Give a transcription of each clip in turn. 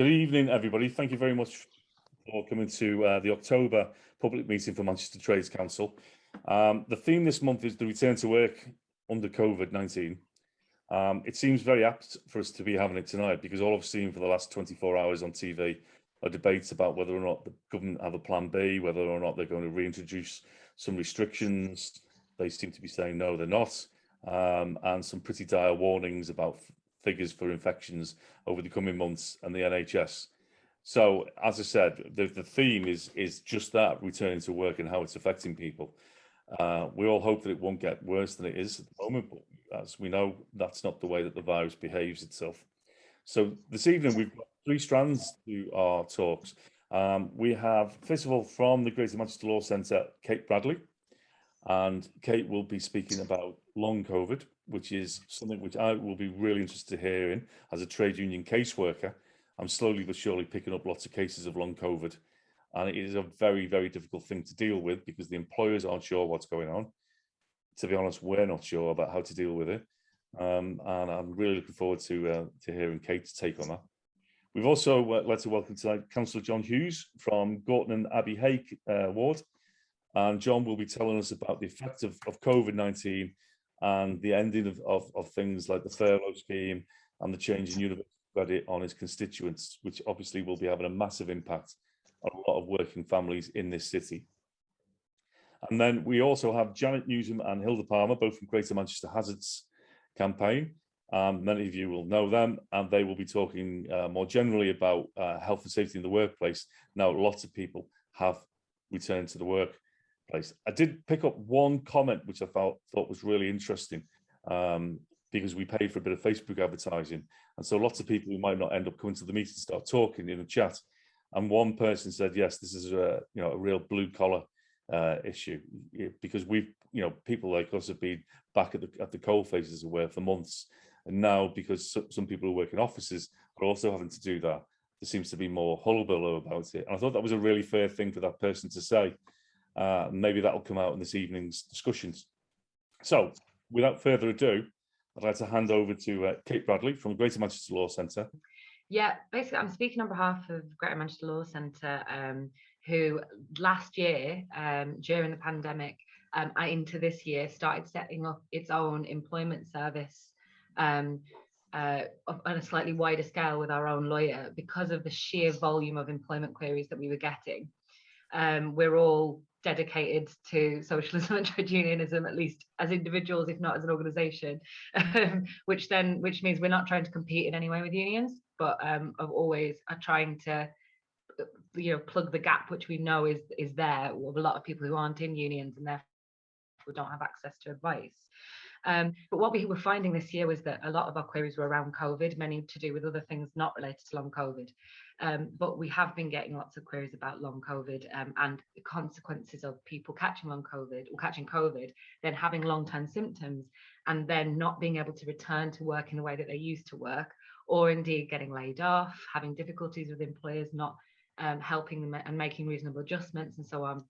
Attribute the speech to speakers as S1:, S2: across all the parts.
S1: Good evening, everybody. Thank you very much for coming to the October public meeting for Manchester Trades Council. The theme this month is the return to work under COVID-19. It seems very apt for us to be having it tonight because all I've seen for the last 24 hours on TV are debates about whether or not the government have a plan B, whether or not they're going to reintroduce some restrictions. They seem to be saying no, they're not, and some pretty dire warnings about figures for infections over the coming months and the NHS. So, as I said, the theme is just that, returning to work and how it's affecting people. We all hope that it won't get worse than it is at the moment, but as we know, that's not the way that the virus behaves itself. So this evening, we've got three strands to our talks. We have, first of all, from the Greater Manchester Law Centre, Kate Bradley. And Kate will be speaking about long COVID, which is something which I will be really interested to hear in as a trade union caseworker. I'm slowly but surely picking up lots of cases of long COVID, and it is a very, very difficult thing to deal with because the employers aren't sure what's going on. To be honest, we're not sure about how to deal with it, and I'm really looking forward to hearing Kate's take on that. We've also like to welcome tonight Councillor John Hughes from Gorton and Abbey ward. And John will be telling us about the effect of COVID-19 and the ending of things like the furlough scheme and the change in university credit on his constituents, which obviously will be having a massive impact on a lot of working families in this city. And then we also have Janet Newsham and Hilda Palmer, both from Greater Manchester Hazards campaign. Many of you will know them, and they will be talking more generally about health and safety in the workplace. Now, lots of people have returned to the workplace. I did pick up one comment which I thought was really interesting, because we paid for a bit of Facebook advertising, and so lots of people who might not end up coming to the meeting start talking in the chat. And one person said, "Yes, this is a real blue collar issue, because we've people like us have been back at the coal face, as it were, for months, and now because some people who work in offices are also having to do that, there seems to be more hullabaloo about it." And I thought that was a really fair thing for that person to say. Maybe that'll come out in this evening's discussions. So, without further ado, I'd like to hand over to Kate Bradley from Greater Manchester Law Centre.
S2: Yeah, basically, I'm speaking on behalf of Greater Manchester Law Centre, who last year, during the pandemic, into this year, started setting up its own employment service on a slightly wider scale with our own lawyer because of the sheer volume of employment queries that we were getting. We're all dedicated to socialism and trade unionism, at least as individuals, if not as an organisation, which means we're not trying to compete in any way with unions, but are trying to plug the gap which we know is there with a lot of people who aren't in unions and therefore don't have access to advice. But what we were finding this year was that a lot of our queries were around COVID, many to do with other things not related to long COVID. But we have been getting lots of queries about long COVID and the consequences of people catching long COVID or catching COVID, then having long-term symptoms, and then not being able to return to work in the way that they used to work, or indeed getting laid off, having difficulties with employers not helping them and making reasonable adjustments and so on.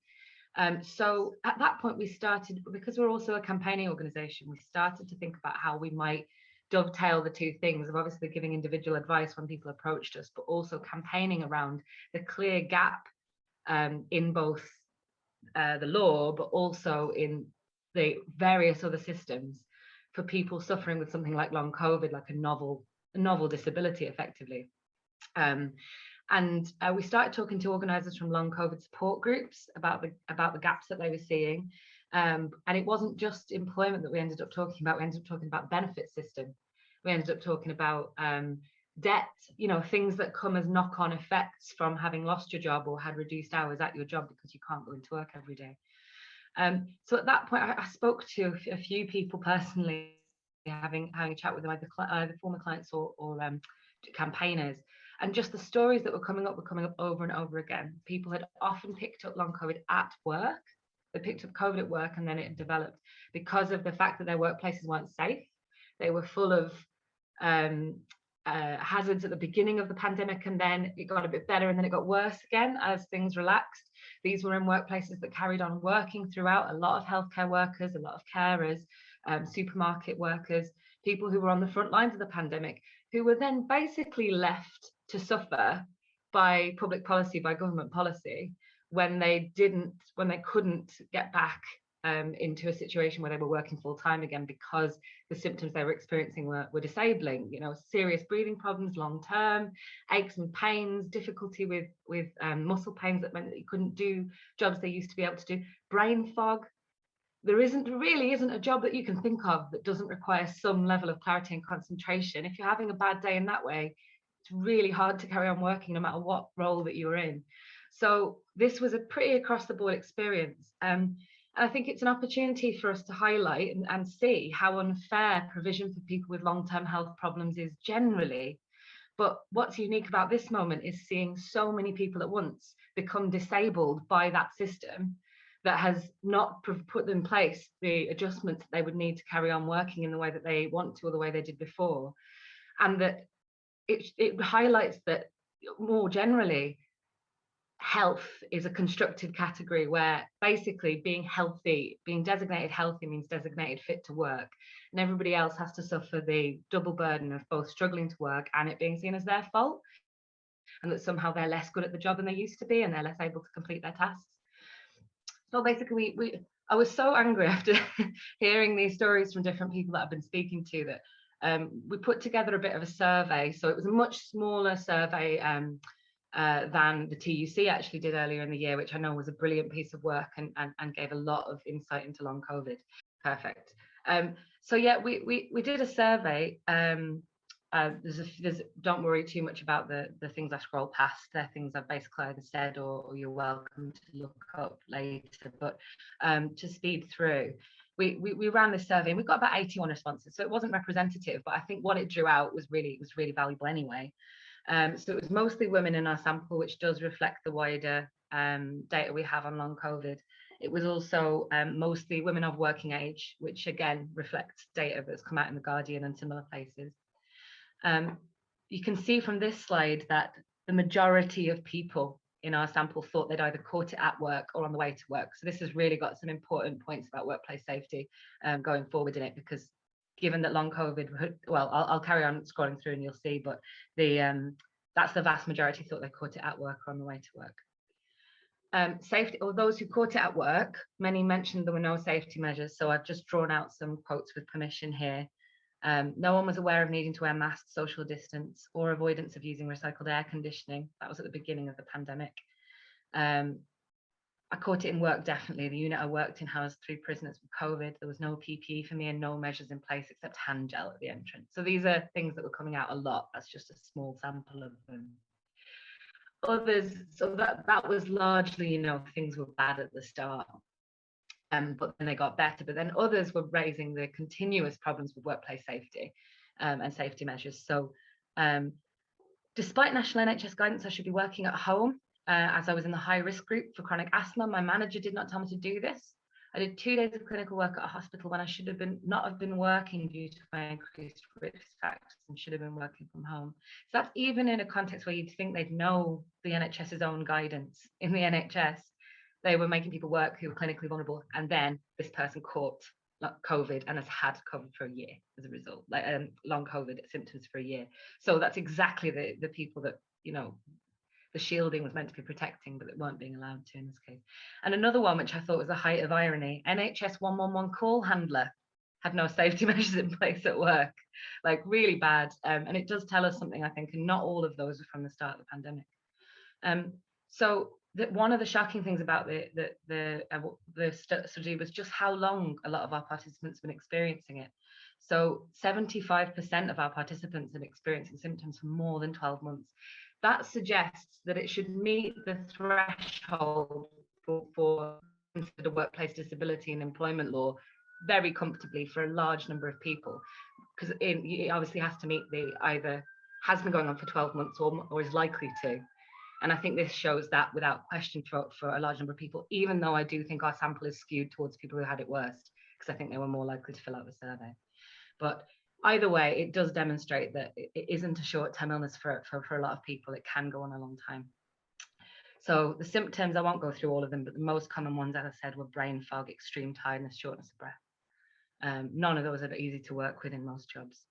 S2: So at that point we started, because we're also a campaigning organisation, we started to think about how we might dovetail the two things of obviously giving individual advice when people approached us, but also campaigning around the clear gap in both the law, but also in the various other systems for people suffering with something like long COVID, like a novel disability effectively. And we started talking to organisers from long COVID support groups about the gaps that they were seeing. And it wasn't just employment that we ended up talking about. We ended up talking about benefit system. We ended up talking about debt, things that come as knock-on effects from having lost your job or had reduced hours at your job because you can't go into work every day. So at that point, I spoke to a few people personally, having a chat with them, either former clients or campaigners. And just the stories that were coming up over and over again. People had often picked up long COVID at work. They picked up COVID at work, and then it developed because of the fact that their workplaces weren't safe. They were full of hazards at the beginning of the pandemic, and then it got a bit better, and then it got worse again as things relaxed. These were in workplaces that carried on working throughout. A lot of healthcare workers, a lot of carers, supermarket workers, people who were on the front lines of the pandemic, who were then basically left to suffer by public policy, by government policy, when they couldn't get back into a situation where they were working full time again because the symptoms they were experiencing were disabling. You know, serious breathing problems, long term, aches and pains, difficulty with muscle pains that meant that you couldn't do jobs they used to be able to do, brain fog. There really isn't a job that you can think of that doesn't require some level of clarity and concentration. If you're having a bad day in that way, it's really hard to carry on working no matter what role that you're in. So this was a pretty across the board experience. And I think it's an opportunity for us to highlight and see how unfair provision for people with long-term health problems is generally. But what's unique about this moment is seeing so many people at once become disabled by that system that has not put in place the adjustments that they would need to carry on working in the way that they want to or the way they did before. And that it highlights that more generally, health is a constructed category where basically being healthy, being designated healthy means designated fit to work. And everybody else has to suffer the double burden of both struggling to work and it being seen as their fault. And that somehow they're less good at the job than they used to be and they're less able to complete their tasks. So basically, I was so angry after hearing these stories from different people that I've been speaking to that we put together a bit of a survey. So it was a much smaller survey than the TUC actually did earlier in the year, which I know was a brilliant piece of work and gave a lot of insight into long COVID. Perfect. So yeah, we did a survey. Don't worry too much about the things I scroll past. They're things I've basically either said or you're welcome to look up later. But to speed through, we ran this survey and we got about 81 responses. So it wasn't representative, but I think what it drew out was really valuable anyway. So it was mostly women in our sample, which does reflect the wider data we have on long COVID. It was also mostly women of working age, which again reflects data that's come out in The Guardian and similar places. You can see from this slide that the majority of people in our sample thought they'd either caught it at work or on the way to work. So this has really got some important points about workplace safety going forward in it, because given that long COVID, well, I'll carry on scrolling through and you'll see, but that's the vast majority thought they caught it at work or on the way to work. Safety, or those who caught it at work, many mentioned there were no safety measures. So I've just drawn out some quotes with permission here. No one was aware of needing to wear masks, social distance, or avoidance of using recycled air conditioning. That was at the beginning of the pandemic. I caught it in work, definitely. The unit I worked in housed 3 prisoners with COVID. There was no PPE for me and no measures in place except hand gel at the entrance. So these are things that were coming out a lot. That's just a small sample of them. Others, so that was largely, you know, things were bad at the start. But then they got better. But then others were raising the continuous problems with workplace safety and safety measures. So despite national NHS guidance, I should be working at home as I was in the high risk group for chronic asthma. My manager did not tell me to do this. I did 2 days of clinical work at a hospital when I should have not have been working due to my increased risk factors and should have been working from home. So that's even in a context where you'd think they'd know the NHS's own guidance. In the NHS, they were making people work who were clinically vulnerable, and then this person caught COVID and has had COVID for a year as a result, like long COVID symptoms for a year. So that's exactly the people that, you know, the shielding was meant to be protecting, but it weren't being allowed to in this case. And another one, which I thought was the height of irony, NHS 111 call handler had no safety measures in place at work, like really bad. And it does tell us something, I think, and not all of those are from the start of the pandemic. So one of the shocking things about the study was just how long a lot of our participants have been experiencing it. So 75% of our participants are experiencing symptoms for more than 12 months. That suggests that it should meet the threshold for consider workplace disability and employment law very comfortably for a large number of people, because it obviously has to meet the either has been going on for 12 months or is likely to. And I think this shows that without question for a large number of people, even though I do think our sample is skewed towards people who had it worst, because I think they were more likely to fill out the survey. But either way, it does demonstrate that it isn't a short-term illness for a lot of people. It can go on a long time. So the symptoms, I won't go through all of them, but the most common ones, as I said, were brain fog, extreme tiredness, shortness of breath. None of those are easy to work with in most jobs.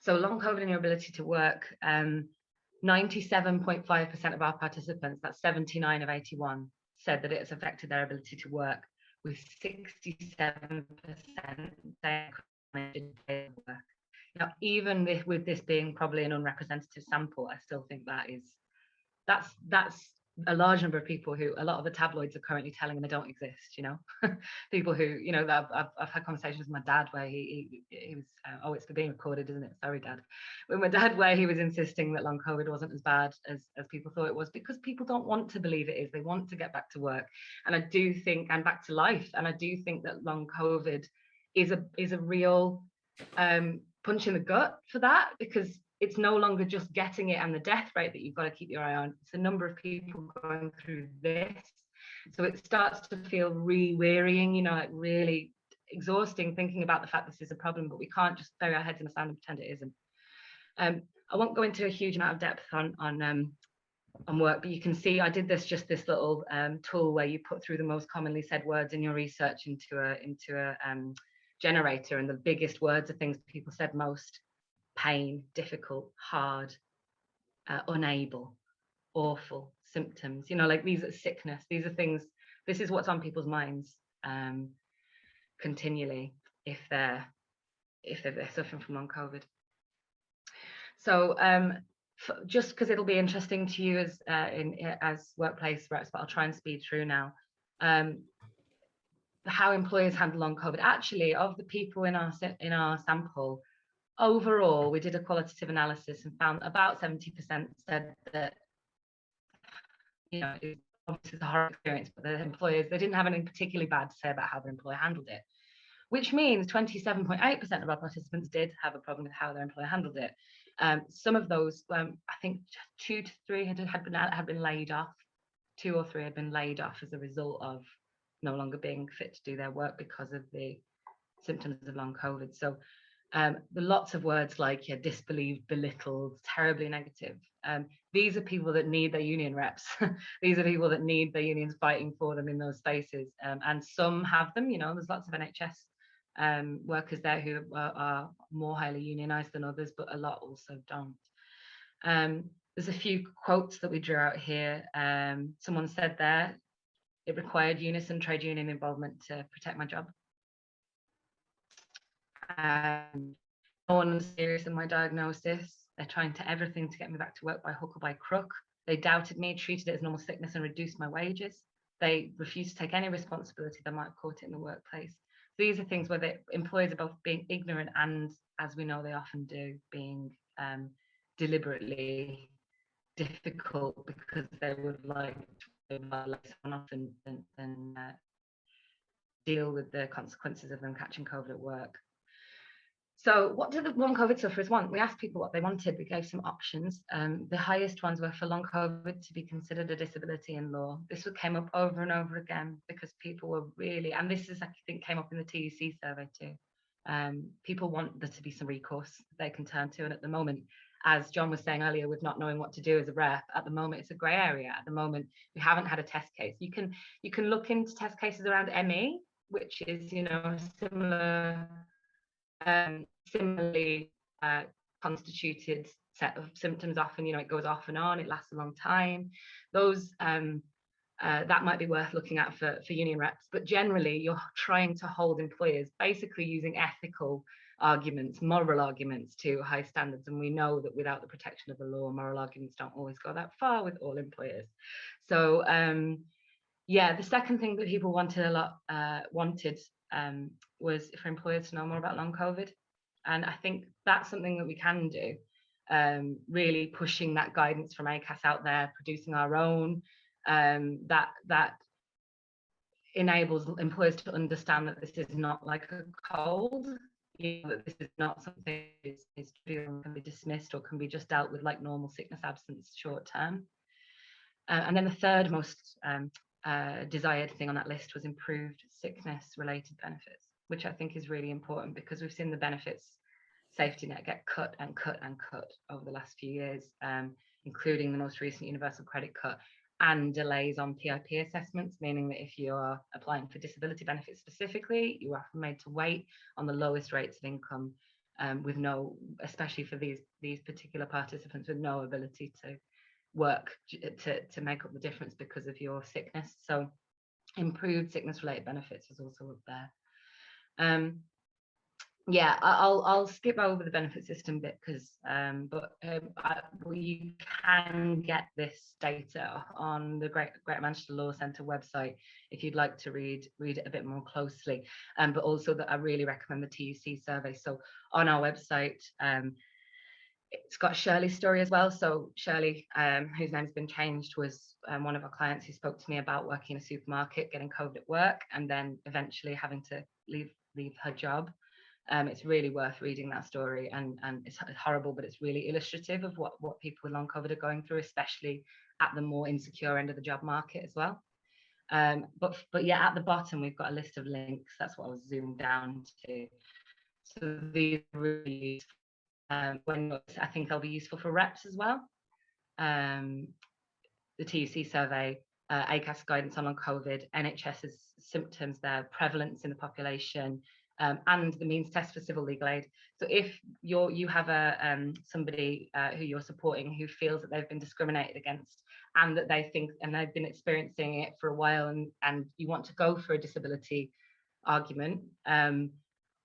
S2: So long COVID and your ability to work, 97.5% of our participants, that's 79 of 81, said that it has affected their ability to work, with 67% saying work. Now, even with this being probably an unrepresentative sample, I still think that's a large number of people who a lot of the tabloids are currently telling them they don't exist, you know. People who, you know, that I've had conversations with my dad where he was oh, it's being recorded, isn't it? Sorry, Dad. With my dad, where he was insisting that long COVID wasn't as bad as people thought it was, because people don't want to believe it is. They want to get back to work, and I do think, and back to life, and I do think that long COVID is a real punch in the gut for that, because it's no longer just getting it and the death rate that you've got to keep your eye on. It's a number of people going through this. So it starts to feel wearying, you know, like really exhausting, thinking about the fact this is a problem, but we can't just bury our heads in the sand and pretend it isn't. I won't go into a huge amount of depth on work, but you can see I did this little tool where you put through the most commonly said words in your research into a generator, and the biggest words are things people said most: pain, difficult, hard, unable, awful, symptoms, you know, like these are sickness. These are things, this is what's on people's minds continually if they're suffering from long COVID. So just because it'll be interesting to you as workplace reps, but I'll try and speed through now. How employers handle long COVID. Actually, of the people in our sample, overall, we did a qualitative analysis and found about 70% said that, you know, obviously it's a horrible experience, but the employers, they didn't have anything particularly bad to say about how their employer handled it, which means 27.8% of our participants did have a problem with how their employer handled it. Some of those, I think 2 to 3 had been laid off. 2 or 3 had been laid off as a result of no longer being fit to do their work because of the symptoms of long COVID. So the lots of words like disbelieved, belittled, terribly negative. These are people that need their union reps. These are people that need their unions fighting for them in those spaces. And some have them, you know, there's lots of NHS workers there who are more highly unionised than others, but a lot also don't. There's a few quotes that we drew out here. Someone said there, it required unison trade union involvement to protect my job. No one was serious in my diagnosis. They're trying everything to get me back to work by hook or by crook. They doubted me, treated it as normal sickness, and reduced my wages. They refused to take any responsibility that might have caught it in the workplace. These are things where the employers are both being ignorant and, as we know they often do, being deliberately difficult because they would like to let someone off and deal with the consequences of them catching COVID at work. So what do the long COVID sufferers want? We asked people what they wanted. We gave some options. The highest ones were for long COVID to be considered a disability in law. This came up over and over again because people were really, and this is, I think, came up in the TUC survey too. People want there to be some recourse they can turn to. And at the moment, as John was saying earlier, with not knowing what to do as a rep, at the moment, it's a grey area. At the moment, we haven't had a test case. You can look into test cases around ME, which is, you know, similarly constituted set of symptoms. Often, you know, it goes off and on, it lasts a long time. Those that might be worth looking at for union reps, but generally you're trying to hold employers basically using ethical arguments, moral arguments to high standards, and we know that without the protection of the law, moral arguments don't always go that far with all employers. So yeah, the second thing that people wanted a lot was for employers to know more about long COVID. And I think that's something that we can do, really pushing that guidance from ACAS out there, producing our own, that enables employers to understand that this is not like a cold, you know, that this is not something that is trivial and can be dismissed or can be just dealt with like normal sickness absence short term. And then the third most desired thing on that list was improved sickness related benefits, which I think is really important because we've seen the benefits safety net get cut and cut and cut over the last few years, including the most recent universal credit cut and delays on PIP assessments, meaning that if you are applying for disability benefits specifically, you are often made to wait on the lowest rates of income with no, especially for these particular participants with no ability to work to make up the difference because of your sickness. So improved sickness related benefits is also up there. Yeah, I'll skip over the benefit system bit because you can get this data on the Greater Manchester Law Centre website if you'd like to read it a bit more closely. But also that I really recommend the TUC survey. So on our website, it's got Shirley's story as well. So Shirley, whose name's been changed, was one of our clients who spoke to me about working in a supermarket, getting COVID at work, and then eventually having to leave her job. It's really worth reading that story, and it's horrible, but it's really illustrative of what people with long COVID are going through, especially at the more insecure end of the job market as well. But yeah, at the bottom we've got a list of links. That's what I was zooming down to. So these are really useful. I think they'll be useful for reps as well. The TUC survey, ACAS guidance on long COVID, NHS's symptoms, their prevalence in the population, and the means test for civil legal aid. So if you have somebody who you're supporting who feels that they've been discriminated against and that they think and they've been experiencing it for a while, and you want to go for a disability argument,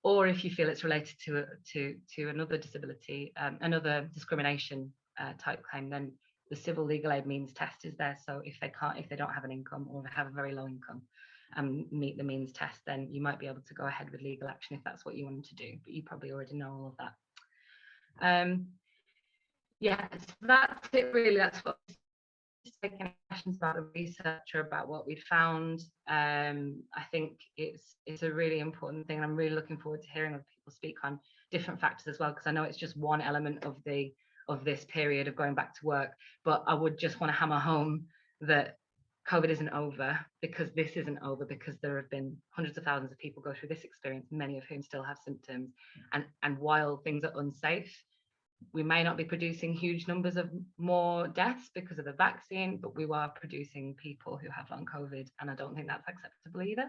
S2: or if you feel it's related to another disability, another discrimination type claim, then the civil legal aid means test is there. So if they don't have an income or they have a very low income and meet the means test, then you might be able to go ahead with legal action if that's what you want to do, but you probably already know all of that. Yeah, so that's it really. That's what taking questions about the research or about what we'd found. I think it's a really important thing, and I'm really looking forward to hearing other people speak on different factors as well, because I know it's just one element of this period of going back to work, but I would just want to hammer home that COVID isn't over, because this isn't over, because there have been hundreds of thousands of people go through this experience, many of whom still have symptoms, and while things are unsafe, we may not be producing huge numbers of more deaths because of the vaccine, but we are producing people who have long COVID, and I don't think that's acceptable either.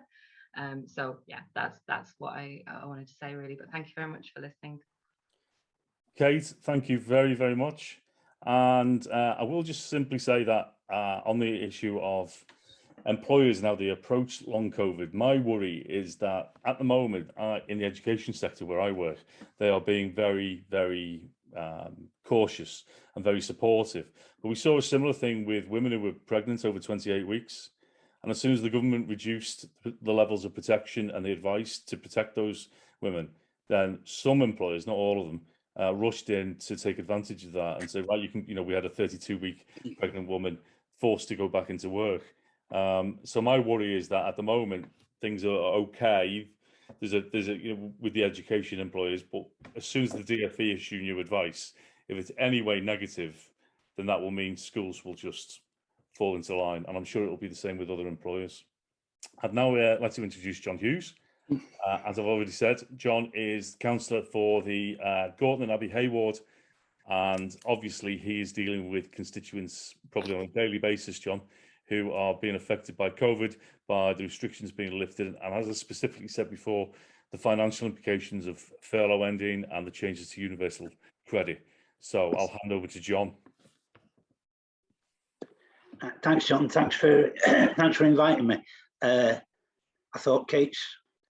S2: So yeah, that's what I wanted to say really, but thank you very much for listening.
S1: Kate, thank you very, very much. And I will just simply say that on the issue of employers now, they approach long COVID. My worry is that at the moment in the education sector where I work, they are being very, very cautious and very supportive. But we saw a similar thing with women who were pregnant over 28 weeks. And as soon as the government reduced the levels of protection and the advice to protect those women, then some employers, not all of them, rushed in to take advantage of that and say, right, you can, we had a 32-week pregnant woman forced to go back into work. So my worry is that at the moment things are okay. There's a with the education employers, but as soon as the DfE issue new advice, if it's any way negative, then that will mean schools will just fall into line, and I'm sure it will be the same with other employers. I'd now like to introduce John Hughes. As I've already said, John is councillor for the Gorton and Abbey Hayward, and obviously he is dealing with constituents probably on a daily basis, John, who are being affected by COVID, by the restrictions being lifted, and as I specifically said before, the financial implications of furlough ending and the changes to universal credit. So I'll hand over to John.
S3: Thanks, John. Thanks for inviting me. I thought Kate's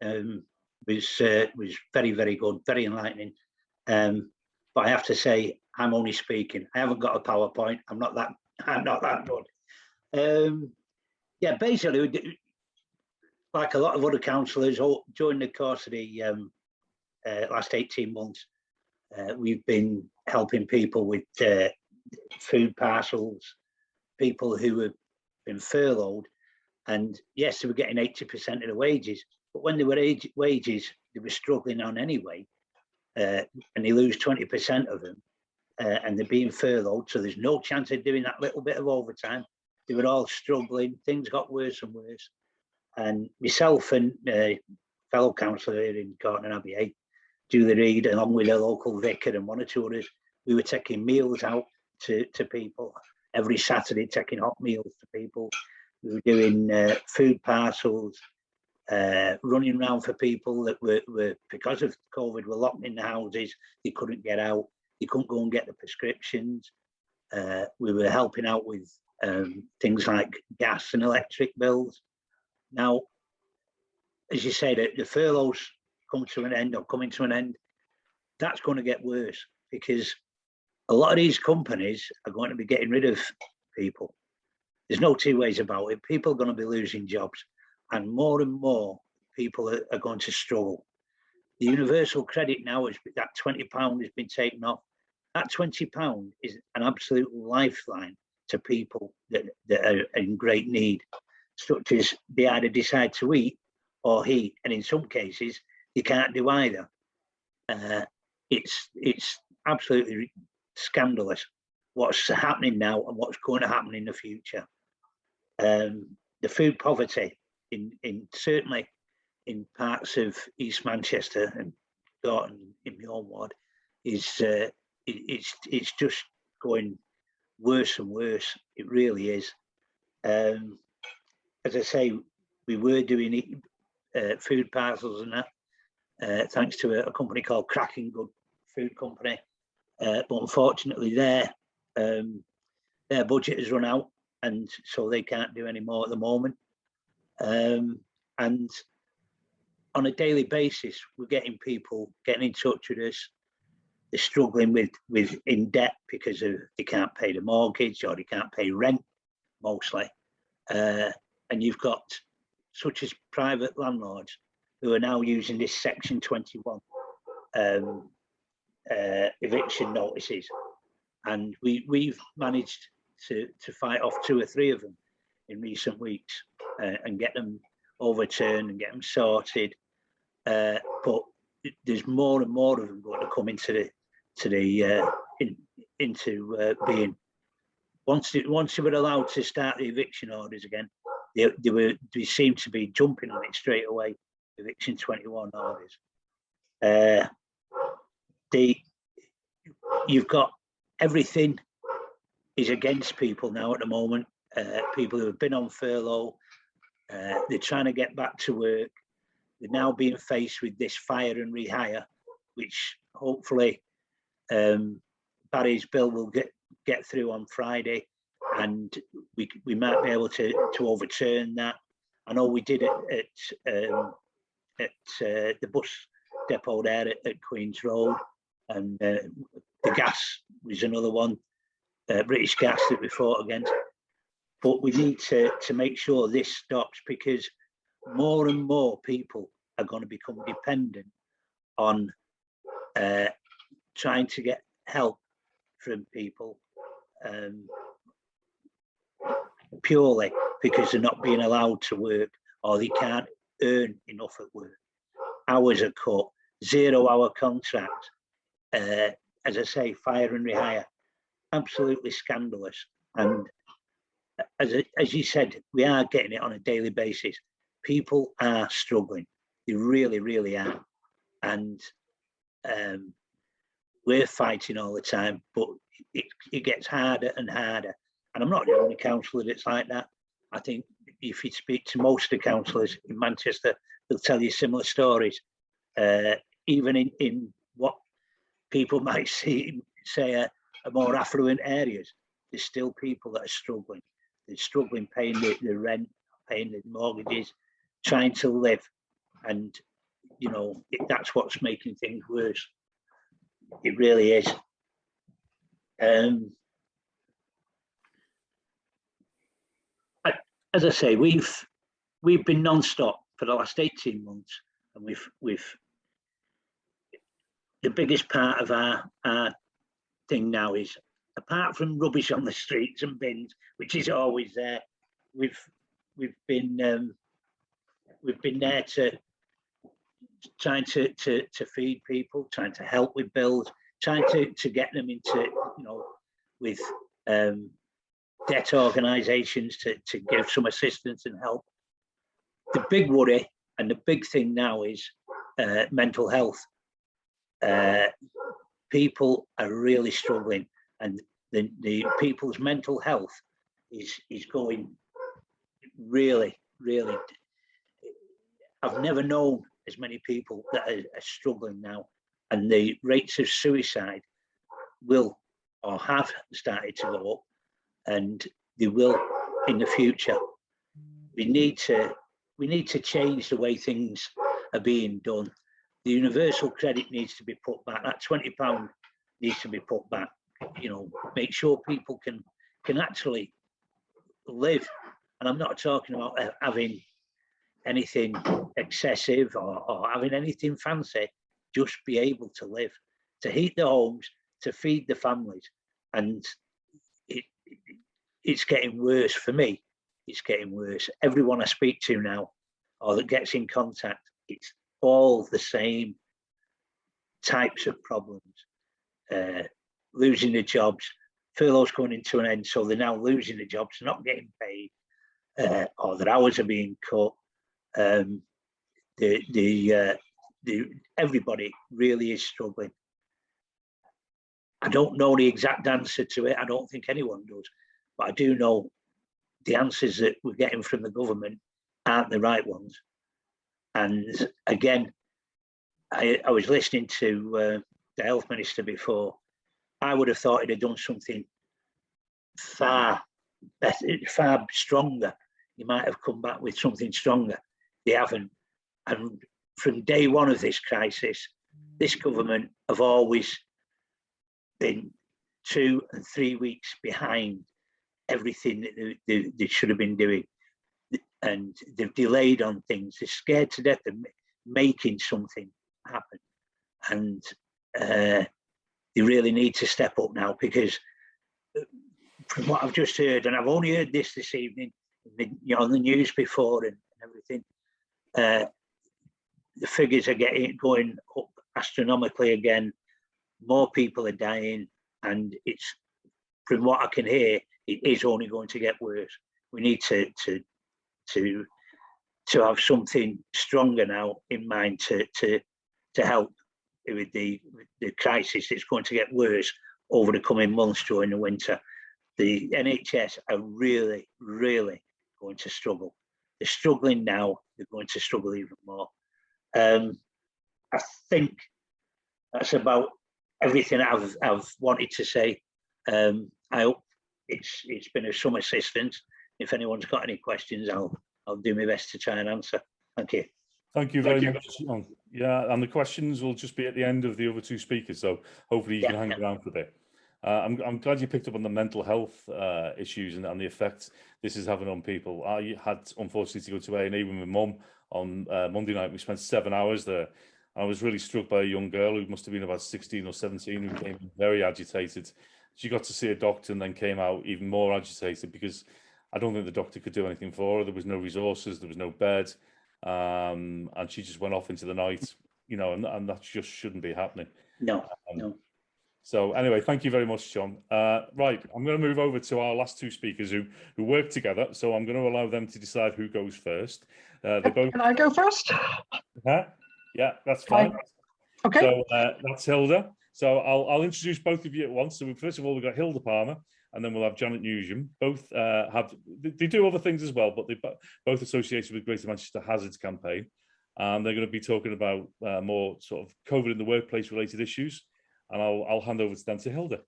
S3: was very, very good, very enlightening. But I have to say, I'm only speaking. I haven't got a PowerPoint. I'm not that good. Yeah, basically, like a lot of other councillors, during the course of the last 18 months, we've been helping people with food parcels, people who have been furloughed, and yes, they were getting 80% of the wages, but when they were wages, they were struggling on anyway, and they lose 20% of them, and they're being furloughed, so there's no chance of doing that little bit of overtime. They were all struggling, things got worse and worse, and myself and fellow councillor here in Gorton and Abbey, Julie Reid, along with a local vicar and one or two others, we were taking meals out to people every Saturday, taking hot meals to people. We were doing food parcels, running around for people that were because of COVID were locked in the houses. They couldn't get out. They couldn't go and get the prescriptions. We were helping out with things like gas and electric bills. Now, as you say, the furloughs come to an end or coming to an end. That's going to get worse because a lot of these companies are going to be getting rid of people. There's no two ways about it. People are going to be losing jobs, and more people are going to struggle. The universal credit now is that £20 has been taken off. That £20 is an absolute lifeline to people that are in great need, such as they either decide to eat or heat, and in some cases they can't do either. It's absolutely scandalous what's happening now and what's going to happen in the future. The food poverty in certainly in parts of East Manchester and Gorton in my own ward is it's just going worse and worse. It really is. As I say, we were doing food parcels and that thanks to a company called Cracking Good Food Company, but unfortunately their budget has run out, and so they can't do any more at the moment. And on a daily basis, we're getting people getting in touch with us. They're struggling with in debt because they can't pay the mortgage or they can't pay rent mostly. And you've got such as private landlords who are now using this Section 21 eviction notices, and we've managed to fight off 2 or 3 of them in recent weeks and get them overturned and get them sorted. But there's more and more of them going to come into being. Once they were allowed to start the eviction orders again, they seemed to be jumping on it straight away. Eviction 21 orders. You've got everything is against people now at the moment. People who have been on furlough, they're trying to get back to work. They're now being faced with this fire and rehire, which hopefully Barry's bill will get through on Friday, and we might be able to overturn that. I know we did it at the bus depot there at Queen's Road, and the gas was another one, British Gas, that we fought against. But we need to make sure this stops, because more and more people are going to become dependent on trying to get help from people purely because they're not being allowed to work or they can't earn enough at work. Hours are cut, 0-hour contracts. As I say, fire and rehire, absolutely scandalous. And as you said, we are getting it on a daily basis. People are struggling. They really, really are. And we're fighting all the time, but it gets harder and harder. And I'm not the only councillor that's like that. I think if you speak to most of the councillors in Manchester, they'll tell you similar stories. Even in what people might say are more affluent areas, there's still people that are struggling. They're struggling paying the rent, paying the mortgages, trying to live. And, you know, that's what's making things worse. It really is. As I say, we've been non-stop for the last 18 months, and we've the biggest part of our thing now is, apart from rubbish on the streets and bins, which is always there, we've been there to trying to feed people, trying to help with bills, trying to get them into, you know, with debt organisations to give some assistance and help. The big worry and the big thing now is mental health. People are really struggling, and the people's mental health is going really, really. I've never known as many people that are struggling now, and the rates of suicide will or have started to go up, and they will in the future. We need to change the way things are being done. The universal credit needs to be put back. That £20 needs to be put back. You know, make sure people can actually live. And I'm not talking about having anything excessive or having anything fancy. Just be able to live, to heat the homes, to feed the families. And it's getting worse for me. It's getting worse. Everyone I speak to now or that gets in contact, it's all the same types of problems. Losing the jobs, furloughs coming into an end, so they're now losing the jobs, not getting paid, or their hours are being cut. Everybody really is struggling. I don't know the exact answer to it. I don't think anyone does, but I do know the answers that we're getting from the government aren't the right ones. And again, I was listening to the health minister before. I would have thought he'd have done something far better, far stronger. He might have come back with something stronger. They haven't. And from day one of this crisis, this government have always been 2 and 3 weeks behind everything that they should have been doing. And they've delayed on things. They're scared to death of making something happen. And they really need to step up now, because from what I've just heard, and I've only heard this evening, on the news before and everything, the figures are going up astronomically again. More people are dying, and it's, from what I can hear, it is only going to get worse. We need to have something stronger now in mind to help with the crisis that's going to get worse over the coming months during the winter. The NHS are really, really going to struggle. They're struggling now, they're going to struggle even more. I think that's about everything I've wanted to say. I hope it's been of some assistance. If anyone's got any questions, I'll do my best to try and answer. Thank you.
S1: Thank you very much. Yeah, and the questions will just be at the end of the other two speakers, so hopefully you can hang around for a bit. I'm glad you picked up on the mental health issues and the effect this is having on people. I had, unfortunately, to go to A&E with my mum on Monday night. We spent 7 hours there. I was really struck by a young girl who must have been about 16 or 17, who came in very agitated. She got to see a doctor and then came out even more agitated, because I don't think the doctor could do anything for her. There was no resources, there was no bed, and she just went off into the night, you know, and that just shouldn't be happening.
S3: No, no.
S1: So anyway, thank you very much, John. Right, I'm going to move over to our last two speakers who work together. So I'm going to allow them to decide who goes first.
S4: Can I go first?
S1: Yeah, that's fine.
S4: Okay.
S1: So that's Hilda. So I'll introduce both of you at once. So first of all, we've got Hilda Palmer, and then we'll have Janet Newsham. Both they do other things as well, but they're both associated with Greater Manchester Hazards Campaign. And they're going to be talking about more sort of COVID in the workplace related issues. And I'll hand over to them, to Hilda.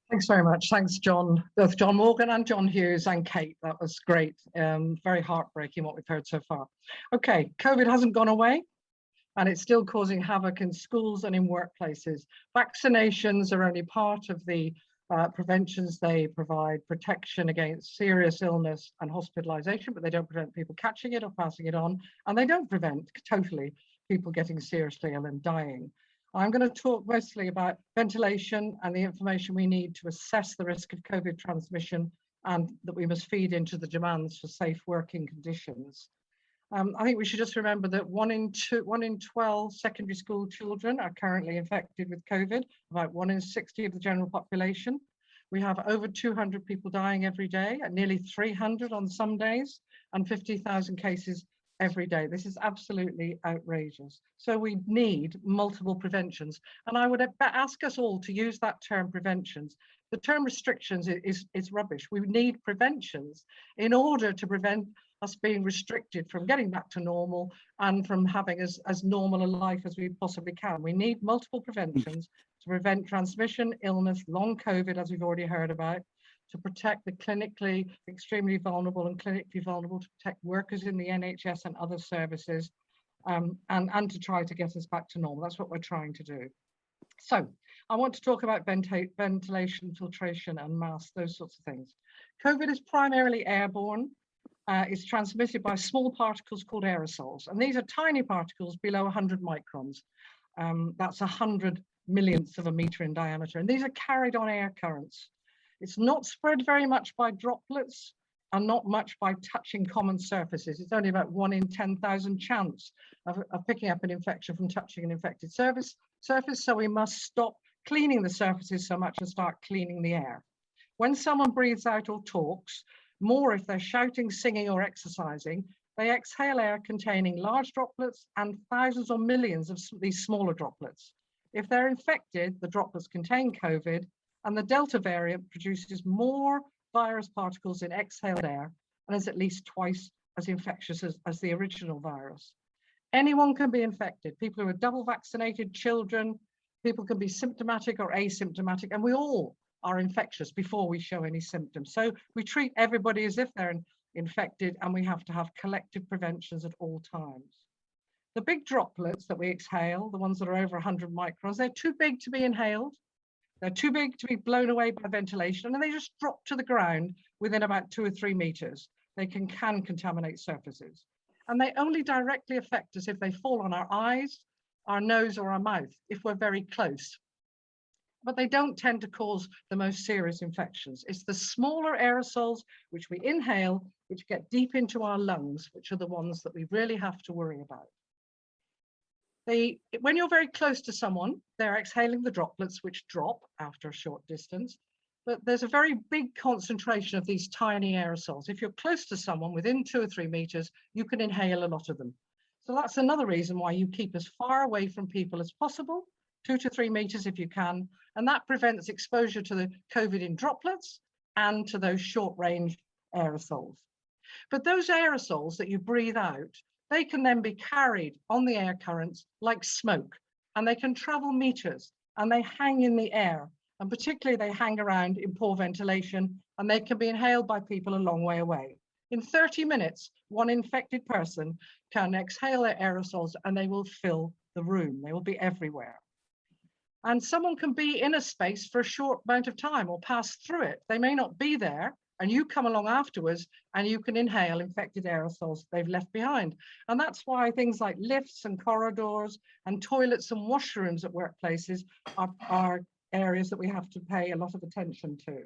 S4: Thanks very much. Thanks, John. Both John Morgan and John Hughes and Kate. That was great. Very heartbreaking what we've heard so far. Okay, COVID hasn't gone away, and it's still causing havoc in schools and in workplaces. Vaccinations are only part of the preventions. They provide protection against serious illness and hospitalization, but they don't prevent people catching it or passing it on, and they don't prevent totally people getting seriously ill and dying. I'm going to talk mostly about ventilation and the information we need to assess the risk of COVID transmission, and that we must feed into the demands for safe working conditions. I think we should just remember that 1 in 12 secondary school children are currently infected with COVID, about 1 in 60 of the general population. We have over 200 people dying every day, and nearly 300 on some days, and 50,000 cases every day. This is absolutely outrageous. So we need multiple preventions. And I would ask us all to use that term preventions, The term restrictions is rubbish. We need preventions in order to prevent us being restricted from getting back to normal and from having as normal a life as we possibly can. We need multiple preventions to prevent transmission, illness, long COVID, as we've already heard about, to protect the clinically extremely vulnerable and clinically vulnerable, to protect workers in the NHS and other services, and to try to get us back to normal. That's what we're trying to do. So I want to talk about ventilation, filtration and masks, those sorts of things. COVID is primarily airborne. It's transmitted by small particles called aerosols. And these are tiny particles below 100 microns. That's 100 millionths of a meter in diameter. And these are carried on air currents. It's not spread very much by droplets and not much by touching common surfaces. It's only about 1 in 10,000 chance of picking up an infection from touching an infected surface. So we must stop cleaning the surfaces so much and start cleaning the air. When someone breathes out or talks, more if they're shouting, singing or exercising, they exhale air containing large droplets and thousands or millions of these smaller droplets. If they're infected, the droplets contain COVID, and the Delta variant produces more virus particles in exhaled air and is at least twice as infectious as the original virus. Anyone can be infected. People who are double vaccinated, children, people can be symptomatic or asymptomatic, and we all are infectious before we show any symptoms. So we treat everybody as if they're infected, and we have to have collective preventions at all times. The big droplets that we exhale, the ones that are over 100 microns, they're too big to be inhaled. They're too big to be blown away by ventilation, and they just drop to the ground within about 2 or 3 meters. They can contaminate surfaces. And they only directly affect us if they fall on our eyes, our nose, or our mouth, if we're very close. But they don't tend to cause the most serious infections. It's the smaller aerosols which we inhale, which get deep into our lungs, which are the ones that we really have to worry about. When you're very close to someone, they're exhaling the droplets, which drop after a short distance. But there's a very big concentration of these tiny aerosols. If you're close to someone within 2 or 3 meters, you can inhale a lot of them. So that's another reason why you keep as far away from people as possible, 2 to 3 meters if you can, and that prevents exposure to the COVID in droplets and to those short range aerosols. But those aerosols that you breathe out, they can then be carried on the air currents like smoke, and they can travel meters, and they hang in the air, and particularly they hang around in poor ventilation, and they can be inhaled by people a long way away. In 30 minutes, one infected person can exhale their aerosols and they will fill the room. They will be everywhere. And someone can be in a space for a short amount of time or pass through it. They may not be there, and you come along afterwards and you can inhale infected aerosols they've left behind. And that's why things like lifts and corridors and toilets and washrooms at workplaces are areas that we have to pay a lot of attention to.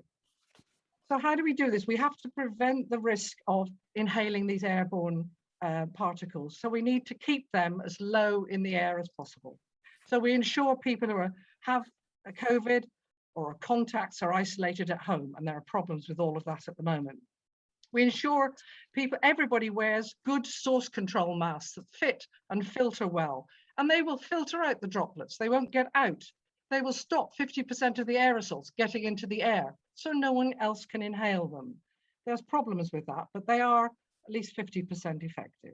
S4: So how do we do this? We have to prevent the risk of inhaling these airborne particles. So we need to keep them as low in the air as possible. So we ensure people who have a COVID or contacts are isolated at home, and there are problems with all of that at the moment. We ensure everybody wears good source control masks that fit and filter well, and they will filter out the droplets. They won't get out. They will stop 50% of the aerosols getting into the air, so no one else can inhale them. There's problems with that, but they are at least 50% effective.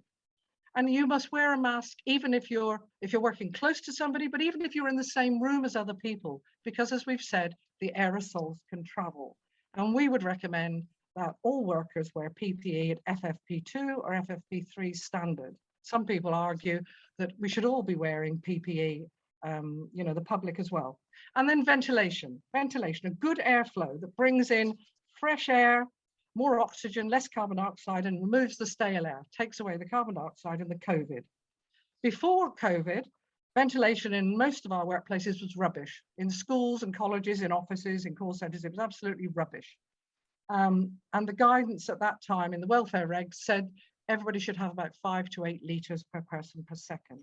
S4: And you must wear a mask even if you're working close to somebody, but even if you're in the same room as other people, because as we've said, the aerosols can travel. And we would recommend that all workers wear PPE at FFP2 or FFP3 standard. Some people argue that we should all be wearing PPE, the public as well. And then ventilation, a good airflow that brings in fresh air, more oxygen, less carbon dioxide, and removes the stale air, takes away the carbon dioxide and the COVID. Before COVID, ventilation in most of our workplaces was rubbish. In schools and colleges, in offices, in call centres, it was absolutely rubbish. And the guidance at that time in the welfare regs said everybody should have about 5 to 8 litres per person per second.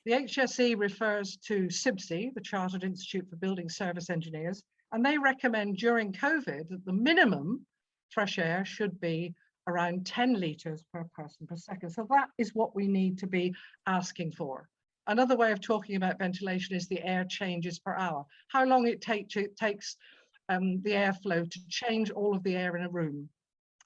S4: The HSE refers to CIBSE, the Chartered Institute for Building Service Engineers, and they recommend during COVID that the minimum fresh air should be around 10 litres per person per second. So that is what we need to be asking for. Another way of talking about ventilation is the air changes per hour. How long it takes the airflow to change all of the air in a room.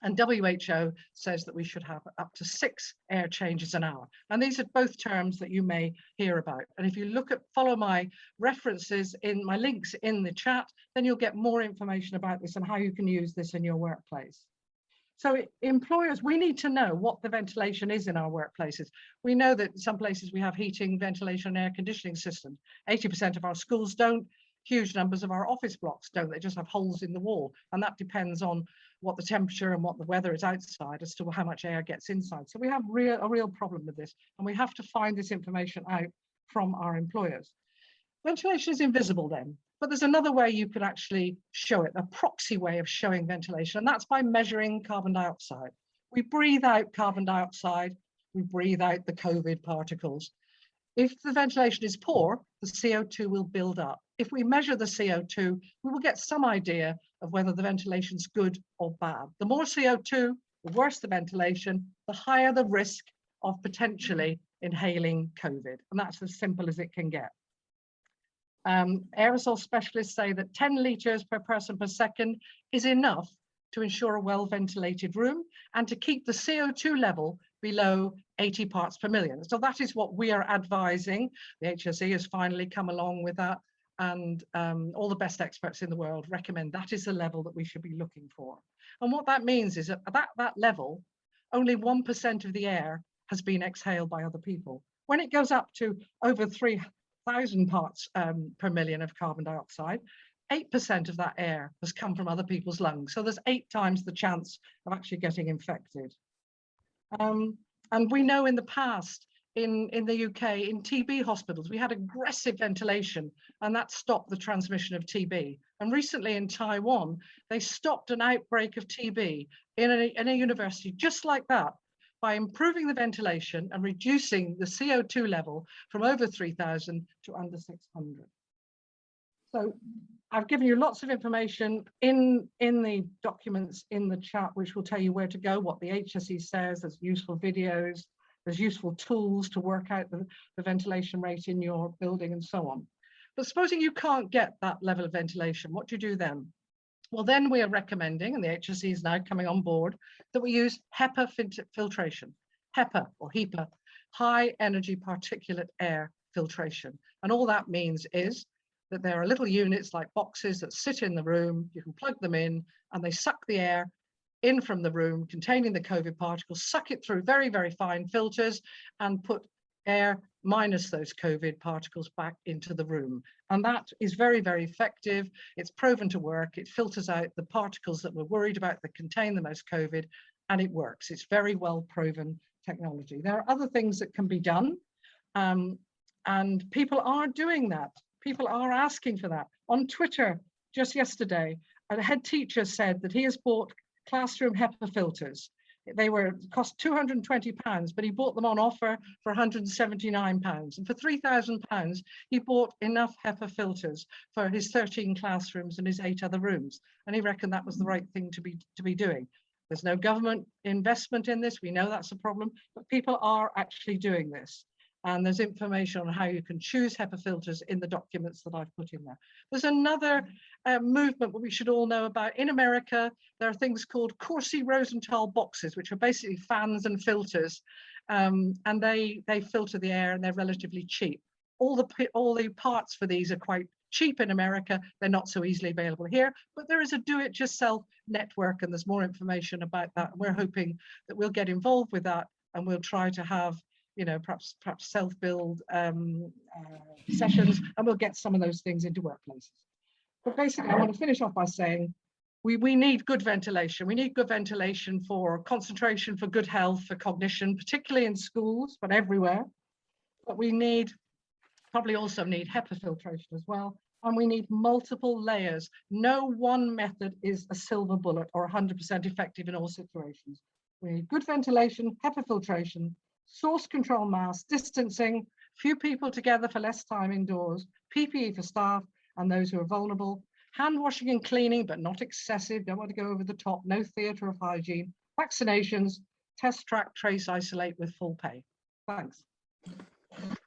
S4: And WHO says that we should have up to 6 air changes an hour. And these are both terms that you may hear about. And if you follow my references in my links in the chat, then you'll get more information about this and how you can use this in your workplace. So employers, we need to know what the ventilation is in our workplaces. We know that in some places we have heating, ventilation, and air conditioning systems. 80% of our schools don't. Huge numbers of our office blocks don't. They just have holes in the wall. And that depends on what the temperature and what the weather is outside as to how much air gets inside. So we have a real problem with this. And we have to find this information out from our employers. Ventilation is invisible then. But there's another way you could actually show it, a proxy way of showing ventilation, and that's by measuring carbon dioxide. We breathe out carbon dioxide, we breathe out the COVID particles. If the ventilation is poor, the CO2 will build up. If we measure the CO2, we will get some idea of whether the ventilation is good or bad. The more CO2, the worse the ventilation, the higher the risk of potentially inhaling COVID. And that's as simple as it can get. Aerosol specialists say that 10 litres per person per second is enough to ensure a well-ventilated room and to keep the CO2 level below 80 parts per million. So that is what we are advising. The HSE has finally come along with that, and all the best experts in the world recommend that is the level that we should be looking for. And what that means is that at that level, only 1% of the air has been exhaled by other people. When it goes up to over 3,000 parts per million of carbon dioxide, 8% of that air has come from other people's lungs. So there's 8 times the chance of actually getting infected. And we know in the past, in the UK, in TB hospitals, we had aggressive ventilation, and that stopped the transmission of TB. And recently in Taiwan, they stopped an outbreak of TB in a university just like that, by improving the ventilation and reducing the CO2 level from over 3,000 to under 600. So I've given you lots of information in the documents in the chat, which will tell you where to go, what the HSE says. There's useful videos, there's useful tools to work out the ventilation rate in your building and so on. But supposing you can't get that level of ventilation, what do you do then? Well, then we are recommending, and the HSE is now coming on board, that we use HEPA filtration, HEPA or HEPA, high energy particulate air filtration. And all that means is that there are little units like boxes that sit in the room, you can plug them in, and they suck the air in from the room containing the COVID particles, suck it through very, very fine filters, and put air minus those COVID particles back into the room. And that is very, very effective. It's proven to work. It filters out the particles that we're worried about that contain the most COVID, and it works. It's very well proven technology. There are other things that can be done, and people are doing that. People are asking for that. On Twitter, just yesterday, a head teacher said that he has bought classroom HEPA filters. They cost £220, but he bought them on offer for £179. And for £3,000, he bought enough HEPA filters for his 13 classrooms and his 8 other rooms. And he reckoned that was the right thing to be doing. There's no government investment in this. We know that's a problem, but people are actually doing this. And there's information on how you can choose HEPA filters in the documents that I've put in there. There's another movement that we should all know about. In America, there are things called Corsi-Rosenthal boxes, which are basically fans and filters, and they filter the air, and they're relatively cheap. All the parts for these are quite cheap in America. They're not so easily available here, but there is a do-it-yourself network, and there's more information about that. We're hoping that we'll get involved with that, and we'll try to have, you know, perhaps self-build sessions, and we'll get some of those things into workplaces. But basically, I want to finish off by saying we need good ventilation. We need good ventilation for concentration, for good health, for cognition, particularly in schools, but everywhere. But we probably also need HEPA filtration as well. And we need multiple layers. No one method is a silver bullet or 100% effective in all situations. We need good ventilation, HEPA filtration, source control masks, distancing, few people together for less time indoors, PPE for staff and those who are vulnerable, hand washing and cleaning, but not excessive, don't want to go over the top, no theatre of hygiene, vaccinations, test, track, trace, isolate with full pay. Thanks.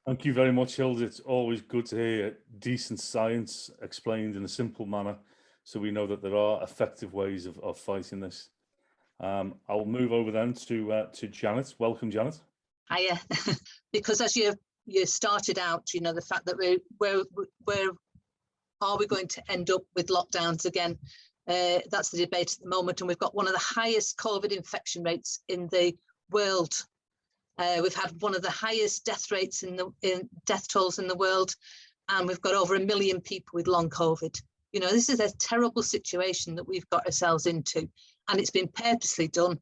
S1: Thank you very much, Hilda. It's always good to hear decent science explained in a simple manner so we know that there are effective ways of fighting this. I'll move over then to Janet. Welcome, Janet.
S5: Hiya. Because as you started out, you know, the fact that where are we going to end up with lockdowns again? That's the debate at the moment, and we've got one of the highest COVID infection rates in the world. We've had one of the highest death rates in death tolls in the world, and we've got over 1 million people with long COVID. You know, this is a terrible situation that we've got ourselves into, and it's been purposely done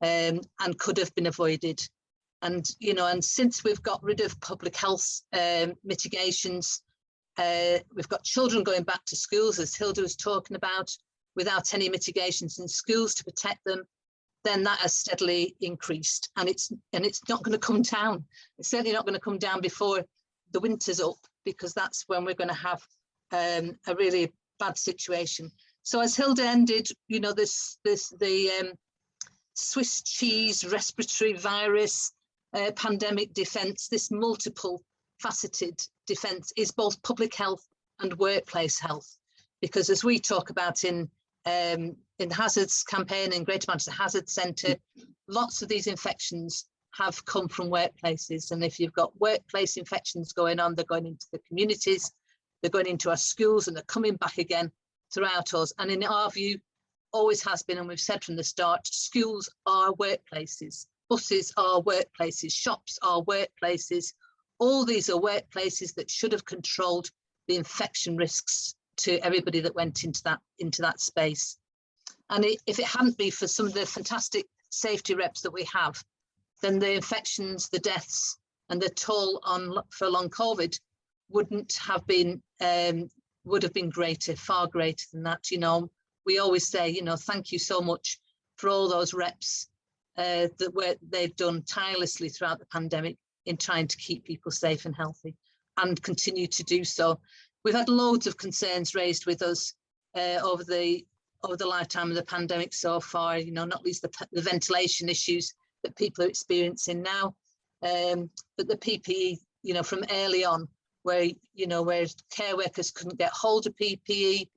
S5: and could have been avoided. And, you know, and since we've got rid of public health mitigations, we've got children going back to schools, as Hilda was talking about, without any mitigations in schools to protect them, then that has steadily increased, and it's not going to come down. It's certainly not going to come down before the winter's up, because that's when we're going to have a really bad situation. So as Hilda ended, you know, the Swiss cheese respiratory virus pandemic defence, this multiple faceted defence is both public health and workplace health, because as we talk about in the hazards campaign in Greater Manchester Hazard Centre, lots of these infections have come from workplaces, and if you've got workplace infections going on, they're going into the communities, they're going into our schools, and they're coming back again throughout us. And in our view, always has been, and we've said from the start, schools are workplaces, buses are workplaces, shops are workplaces. All these are workplaces that should have controlled the infection risks to everybody that went into that space. And if it hadn't been for some of the fantastic safety reps that we have, then the infections, the deaths, and the toll for long COVID would have been greater, far greater than that. You know, we always say, you know, thank you so much for all those reps they've done tirelessly throughout the pandemic in trying to keep people safe and healthy, and continue to do so. We've had loads of concerns raised with us over the lifetime of the pandemic so far, you know, not least the ventilation issues that people are experiencing now, but the PPE, you know, from early on, where care workers couldn't get hold of PPE,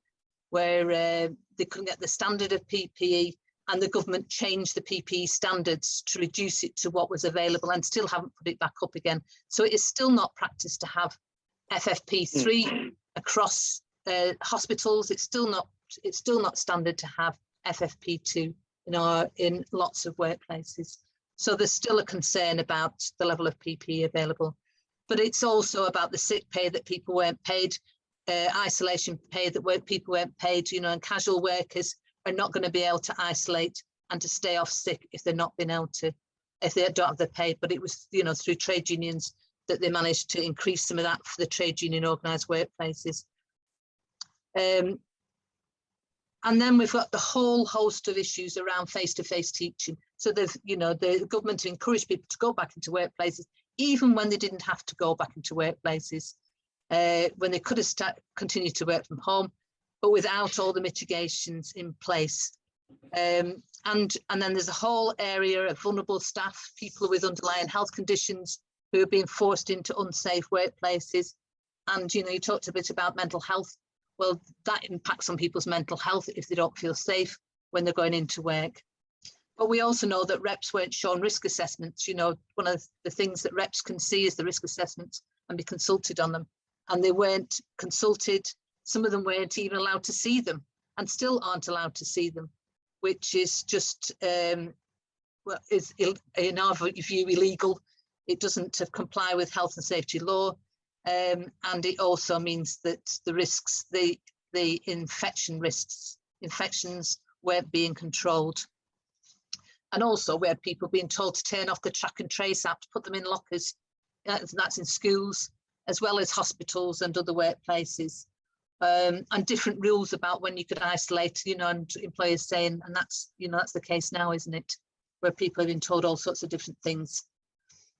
S5: where they couldn't get the standard of PPE, and the government changed the PPE standards to reduce it to what was available, and still haven't put it back up again. So it is still not practice to have FFP3 across hospitals. It's still not standard to have FFP2 in lots of workplaces. So there's still a concern about the level of PPE available, but it's also about the sick pay that people weren't paid, isolation pay that people weren't paid, you know, and casual workers are not going to be able to isolate and to stay off sick if they're not being able to, if they don't have the pay. But it was, you know, through trade unions that they managed to increase some of that for the trade union organised workplaces. And then we've got the whole host of issues around face-to-face teaching. So the government encouraged people to go back into workplaces, even when they didn't have to go back into workplaces, when they could have continued to work from home, but without all the mitigations in place. And then there's a whole area of vulnerable staff, people with underlying health conditions who are being forced into unsafe workplaces. And, you know, you talked a bit about mental health. Well, that impacts on people's mental health if they don't feel safe when they're going into work. But we also know that reps weren't shown risk assessments. You know, one of the things that reps can see is the risk assessments and be consulted on them. And they weren't consulted. Some of them weren't even allowed to see them, and still aren't allowed to see them, which is just, is in our view illegal. It doesn't comply with health and safety law. And it also means that the risks, the infections weren't being controlled. And also we had people being told to turn off the track and trace app, to put them in lockers. That's in schools, as well as hospitals and other workplaces. And different rules about when you could isolate, you know, and employers saying, and that's, you know, that's the case now, isn't it? Where people have been told all sorts of different things.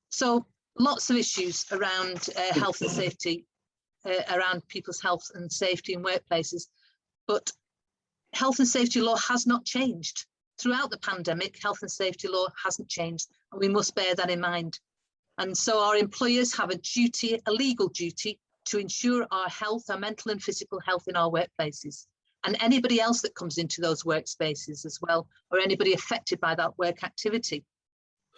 S5: So lots of issues around health and safety, around people's health and safety in workplaces. But health and safety law has not changed. Throughout the pandemic, health and safety law hasn't changed, and we must bear that in mind. And so our employers have a duty, a legal duty, to ensure our health, our mental and physical health in our workplaces. and anybody else that comes into those workspaces as well, or anybody affected by that work activity.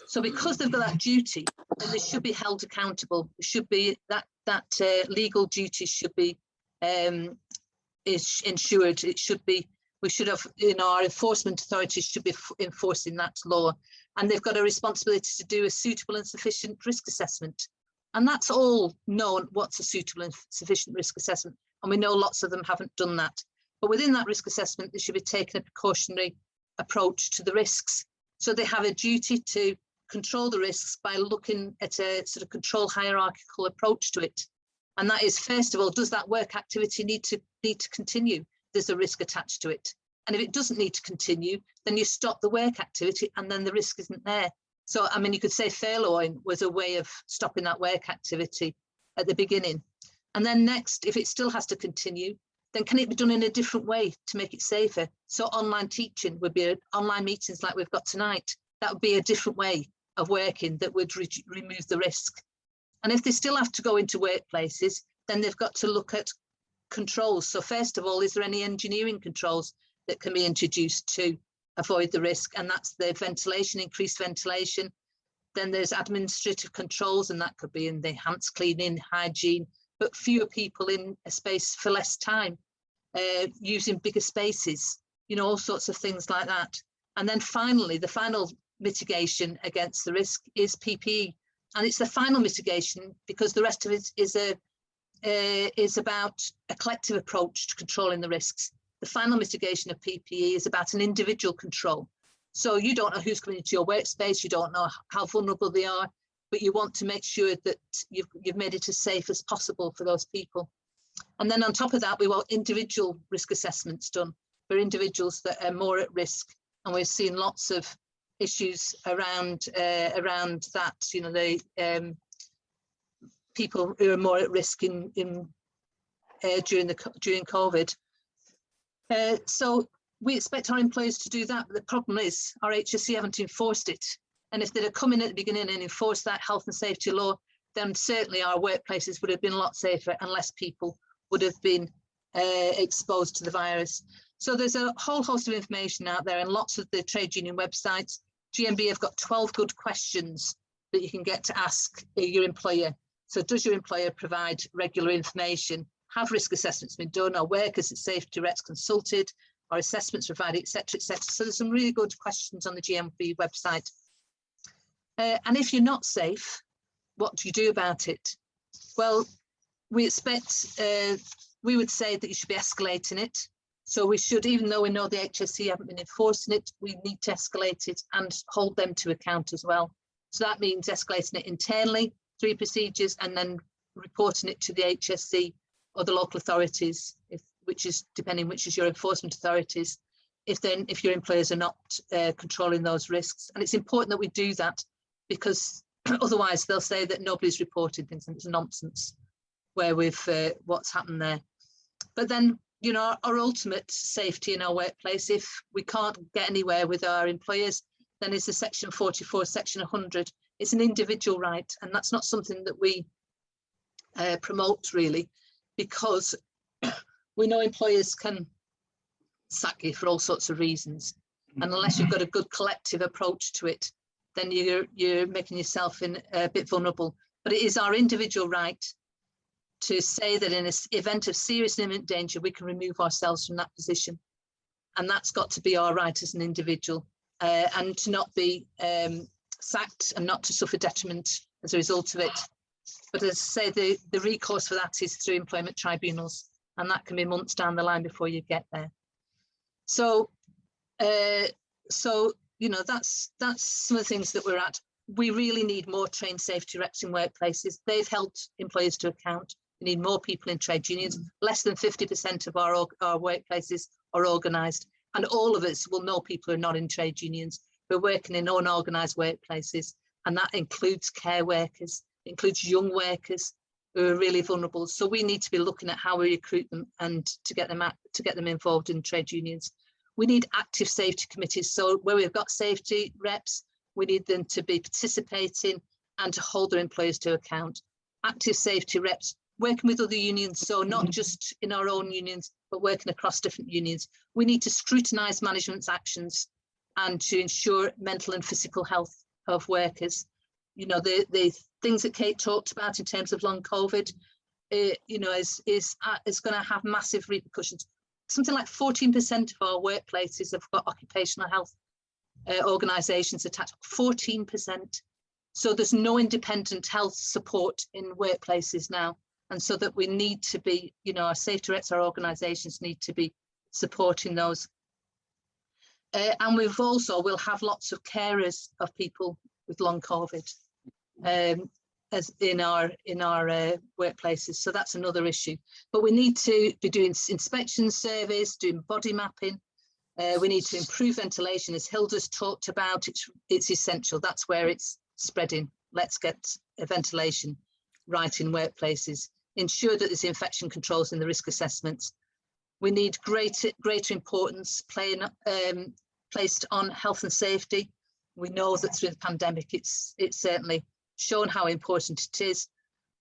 S5: So because they've got that duty, then they should be held accountable. It should be that legal duty should be is ensured. It should be, we should have, you know, our enforcement authorities should be enforcing that law, and they've got a responsibility to do a suitable and sufficient risk assessment. And that's all known, what's a suitable and sufficient risk assessment. And we know lots of them haven't done that. But within that risk assessment, they should be taking a precautionary approach to the risks. So they have a duty to control the risks by looking at a sort of control hierarchical approach to it. And that is, first of all, does that work activity need to continue? There's a risk attached to it. And if it doesn't need to continue, then you stop the work activity and then the risk isn't there. So, I mean, you could say furloughing was a way of stopping that work activity at the beginning. And then next, if it still has to continue, then can it be done in a different way to make it safer? So online teaching would be online meetings like we've got tonight. That would be a different way of working that would remove the risk. And if they still have to go into workplaces, then they've got to look at controls. So first of all, is there any engineering controls that can be introduced to avoid the risk? And that's the ventilation, increased ventilation. Then there's administrative controls, and that could be in the enhanced cleaning, hygiene, but fewer people in a space for less time, using bigger spaces, you know, all sorts of things like that. And then finally, the final mitigation against the risk is PPE. And it's the final mitigation because the rest of it is about a collective approach to controlling the risks. The final mitigation of PPE is about an individual control. So you don't know who's coming into your workspace, you don't know how vulnerable they are, but you want to make sure that you've made it as safe as possible for those people. And then on top of that, we want individual risk assessments done for individuals that are more at risk. And we've seen lots of issues around that, you know, the people who are more at risk during COVID. So we expect our employers to do that, but the problem is our HSE haven't enforced it. And if they'd have come in at the beginning and enforced that health and safety law, then certainly our workplaces would have been a lot safer and less people would have been exposed to the virus. So there's a whole host of information out there and lots of the trade union websites. GMB have got 12 good questions that you can get to ask your employer. So does your employer provide regular information? Have risk assessments been done? Are workers at safety reps consulted? Are assessments provided, etc., etc.? So there's some really good questions on the GMB website. And if you're not safe, what do you do about it? Well, we expect, we would say that you should be escalating it. So we should, even though we know the HSE haven't been enforcing it, we need to escalate it and hold them to account as well. So that means escalating it internally through procedures and then reporting it to the HSE or the local authorities, which is depending which is your enforcement authorities, if your employers are not controlling those risks. And it's important that we do that because otherwise they'll say that nobody's reported things and it's nonsense where we've what's happened there. But then, you know, our ultimate safety in our workplace, if we can't get anywhere with our employers, then is the section 44, section 100. It's an individual right, and that's not something that we promote really, because we know employers can sack you for all sorts of reasons, and unless you've got a good collective approach to it, then you're making yourself a bit vulnerable. But it is our individual right to say that in an event of serious and imminent danger, we can remove ourselves from that position. And that's got to be our right as an individual, and to not be sacked and not to suffer detriment as a result of it. But as I say, the recourse for that is through employment tribunals, and that can be months down the line before you get there. So, you know, that's some of the things that we're at. We really need more trained safety reps in workplaces. They've held employers to account. We need more people in trade unions. Less than 50% of our workplaces are organised, and all of us will know people who are not in trade unions, who are working in unorganised workplaces, and that includes care workers, it includes young workers who are really vulnerable. So we need to be looking at how we recruit them and to get them involved in trade unions. We need active safety committees. So where we've got safety reps, we need them to be participating and to hold their employers to account. Active safety reps working with other unions, so not just in our own unions, but working across different unions. We need to scrutinise management's actions and to ensure mental and physical health of workers. You know, the things that Kate talked about in terms of long COVID, you know, is going to have massive repercussions. Something like 14% of our workplaces have got occupational health organisations attached, 14%. So there's no independent health support in workplaces now. And so that we need to be, you know, our safety reps, our organisations need to be supporting those. And we'll have lots of carers of people with long COVID as in our workplaces. So that's another issue. But we need to be doing inspection surveys, doing body mapping. We need to improve ventilation, as Hilda's talked about. It's essential. That's where it's spreading. Let's get ventilation right in workplaces. Ensure that there's infection controls in the risk assessments. We need greater importance placed on health and safety. We know that through the pandemic, it's certainly shown how important it is,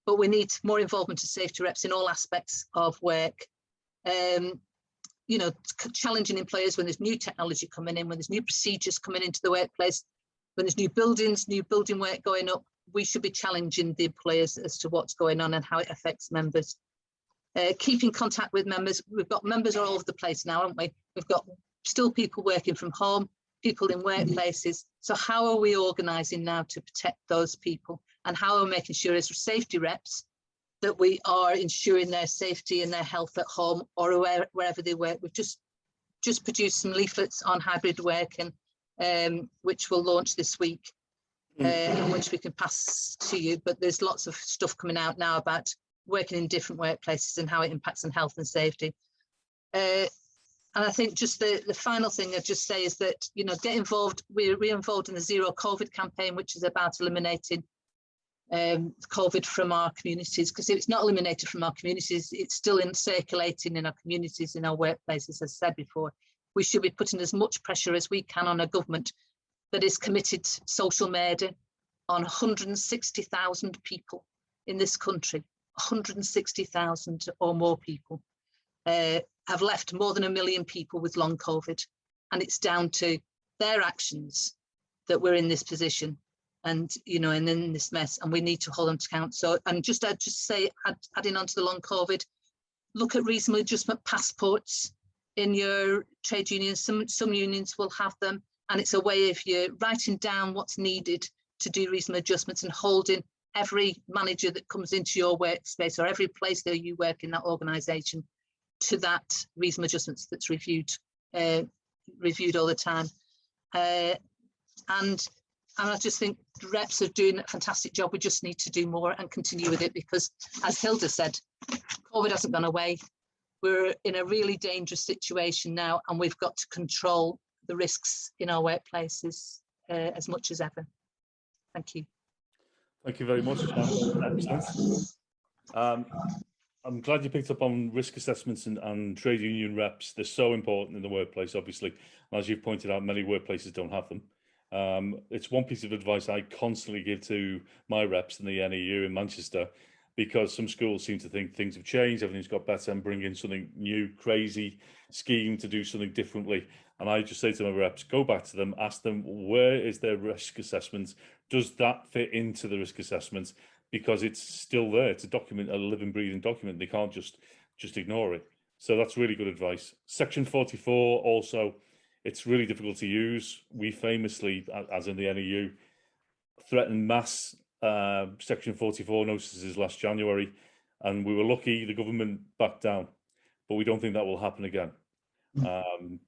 S5: but we need more involvement of safety reps in all aspects of work. You know, challenging employers when there's new technology coming in, when there's new procedures coming into the workplace, when there's new buildings, new building work going up, we should be challenging the employers as to what's going on and how it affects members. Keeping contact with members. We've got members all over the place now, haven't we? We've got still people working from home, people in workplaces. So how are we organising now to protect those people? And how are we making sure as safety reps that we are ensuring their safety and their health at home or wherever they work? We've just produced some leaflets on hybrid working, which will launch this week, which we can pass to you. But there's lots of stuff coming out now about working in different workplaces and how it impacts on health and safety. And I think just the final thing I'd just say is that, you know, get involved. We're involved in the Zero COVID campaign, which is about eliminating COVID from our communities, because if it's not eliminated from our communities, it's still circulating in our communities, in our workplaces, as I said before. We should be putting as much pressure as we can on a government that is committed to social murder on 160,000 people in this country. 160,000 or more people have left more than 1 million people with long COVID, and it's down to their actions that we're in this position, and you know, and in this mess, and we need to hold them to account. So, and I'd just say, adding on to the long COVID, look at reasonable adjustment passports in your trade unions. Some unions will have them, and it's a way of you writing down what's needed to do reasonable adjustments and holding every manager that comes into your workspace or every place that you work in that organisation to that reasonable adjustments that's reviewed all the time. And I just think reps are doing a fantastic job. We just need to do more and continue with it, because as Hilda said, COVID hasn't gone away. We're in a really dangerous situation now, and we've got to control the risks in our workplaces as much as ever. Thank you.
S1: Thank you very much. Excellent. I'm glad you picked up on risk assessments and trade union reps. They're so important in the workplace, obviously. And as you've pointed out, many workplaces don't have them. It's one piece of advice I constantly give to my reps in the NEU in Manchester, because some schools seem to think things have changed, everything's got better, and bring in something new, crazy scheme to do something differently. And I just say to my reps, go back to them, ask them, where is their risk assessment? Does that fit into the risk assessment? Because it's still there. It's a document, a living, breathing document. They can't just ignore it. So that's really good advice. Section 44 also, it's really difficult to use. We famously, as in the NEU, threatened mass Section 44 notices last January, and we were lucky the government backed down, but we don't think that will happen again.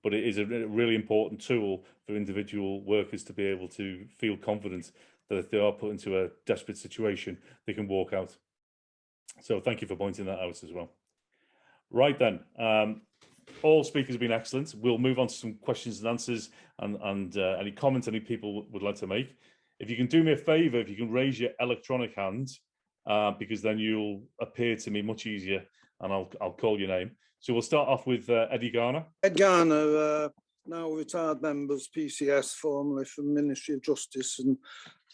S1: But it is a really important tool for individual workers to be able to feel confident that if they are put into a desperate situation, they can walk out. So thank you for pointing that out as well. Right then, all speakers have been excellent. We'll move on to some questions and answers, and any comments any people would like to make. If you can do me a favour, if you can raise your electronic hand, because then you'll appear to me much easier, and I'll call your name. So we'll start off with Eddie Garner.
S6: Ed Garner, now retired members, PCS, formerly from Ministry of Justice, and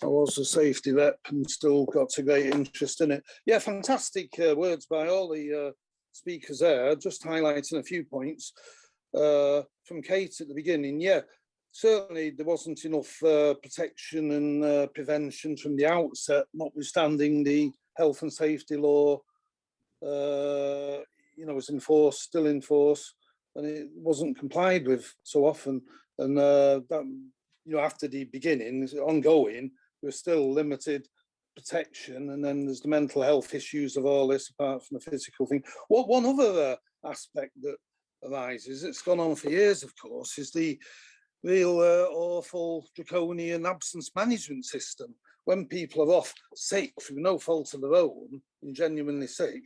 S6: I was a safety rep and still got a great interest in it. Yeah, fantastic words by all the speakers there. Just highlighting a few points from Kate at the beginning. Yeah, certainly there wasn't enough protection and prevention from the outset, notwithstanding the health and safety law, you know, was enforced, still in force, and it wasn't complied with so often. And that, you know, after the beginning, ongoing, there's still limited protection, and then there's the mental health issues of all this, apart from the physical thing. What one other aspect that arises, it's gone on for years, of course, is the real awful draconian absence management system. When people are off sick through no fault of their own and genuinely sick,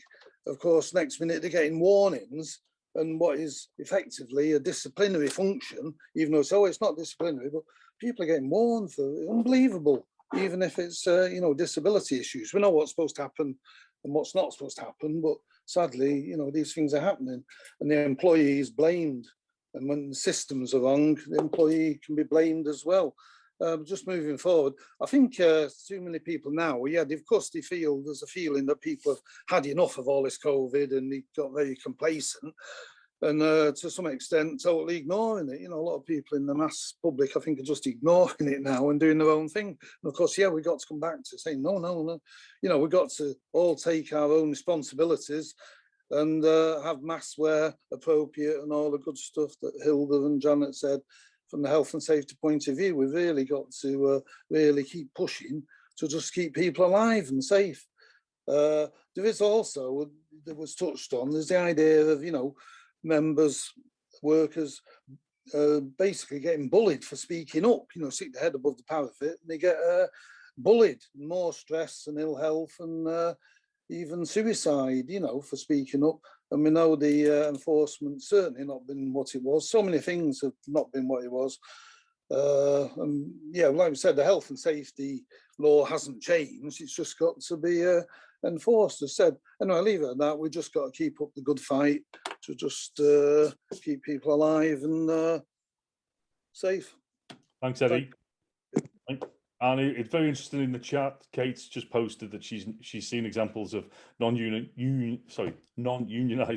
S6: of course, next minute they're getting warnings and what is effectively a disciplinary function, even though it's not disciplinary, but people are getting warned for unbelievable, even if it's, you know, disability issues. We know what's supposed to happen and what's not supposed to happen, but sadly, you know, these things are happening and the employee is blamed. And when the systems are wrong, the employee can be blamed as well. Just moving forward, I think too many people now, yeah, of course they feel, there's a feeling that people have had enough of all this COVID and they got very complacent and to some extent totally ignoring it. You know, a lot of people in the mass public, I think, are just ignoring it now and doing their own thing. And of course, yeah, we've got to come back to saying, no, you know, we've got to all take our own responsibilities and have masks where appropriate and all the good stuff that Hilda and Janet said. From the health and safety point of view, we've really got to really keep pushing to just keep people alive and safe. There is also, that was touched on, there's the idea of, you know, members, workers, basically getting bullied for speaking up, you know, stick their head above the parapet, and they get bullied, more stress and ill health and even suicide, you know, for speaking up. And we know the enforcement certainly not been what it was. So many things have not been what it was. And yeah, like we said, the health and safety law hasn't changed. It's just got to be enforced, as said. And I leave it at that. We just got to keep up the good fight to just keep people alive and safe.
S1: Thanks, Eddie. And it's very interesting in the chat. Kate's just posted that she's seen examples of non-unionised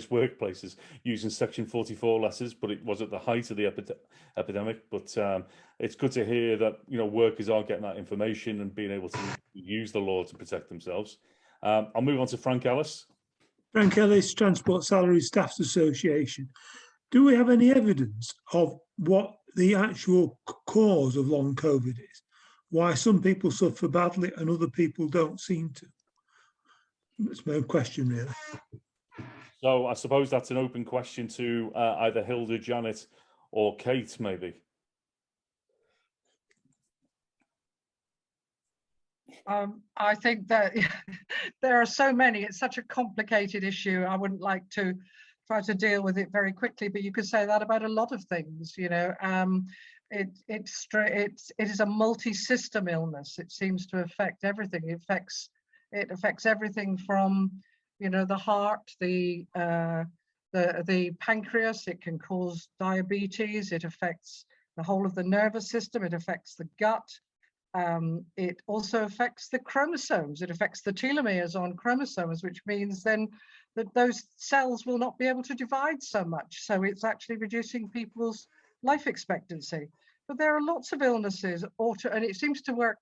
S1: workplaces using Section 44 letters, but it was at the height of the epidemic. But it's good to hear that, you know, workers are getting that information and being able to use the law to protect themselves. I'll move on to Frank Ellis.
S7: Frank Ellis, Transport Salary Staffs Association. Do we have any evidence of what the actual cause of long COVID is? Why some people suffer badly and other people don't seem to? That's my question, really.
S1: So I suppose that's an open question to either Hilda, Janet, or Kate, maybe.
S4: I think that there are so many. It's such a complicated issue. I wouldn't like to try to deal with it very quickly, but you could say that about a lot of things, you know. It is a multi-system illness. It seems to affect everything. It affects everything from, you know, the heart, the pancreas. It can cause diabetes. It affects the whole of the nervous system. It affects the gut. It also affects the chromosomes. It affects the telomeres on chromosomes, which means then that those cells will not be able to divide so much. So it's actually reducing people's life expectancy. But there are lots of illnesses, and it seems to work.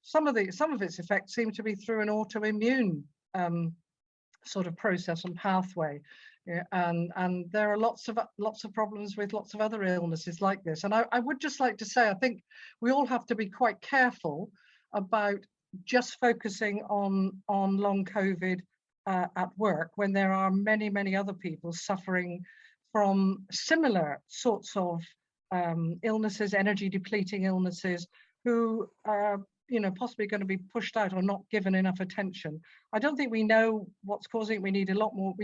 S4: Some of its effects seem to be through an autoimmune sort of process and pathway. Yeah, and there are lots of problems with lots of other illnesses like this. And I would just like to say, I think we all have to be quite careful about just focusing on long COVID at work, when there are many other people suffering from similar sorts of illnesses, energy depleting illnesses, who are, you know, possibly going to be pushed out or not given enough attention. I don't think we know what's causing it. We need a lot more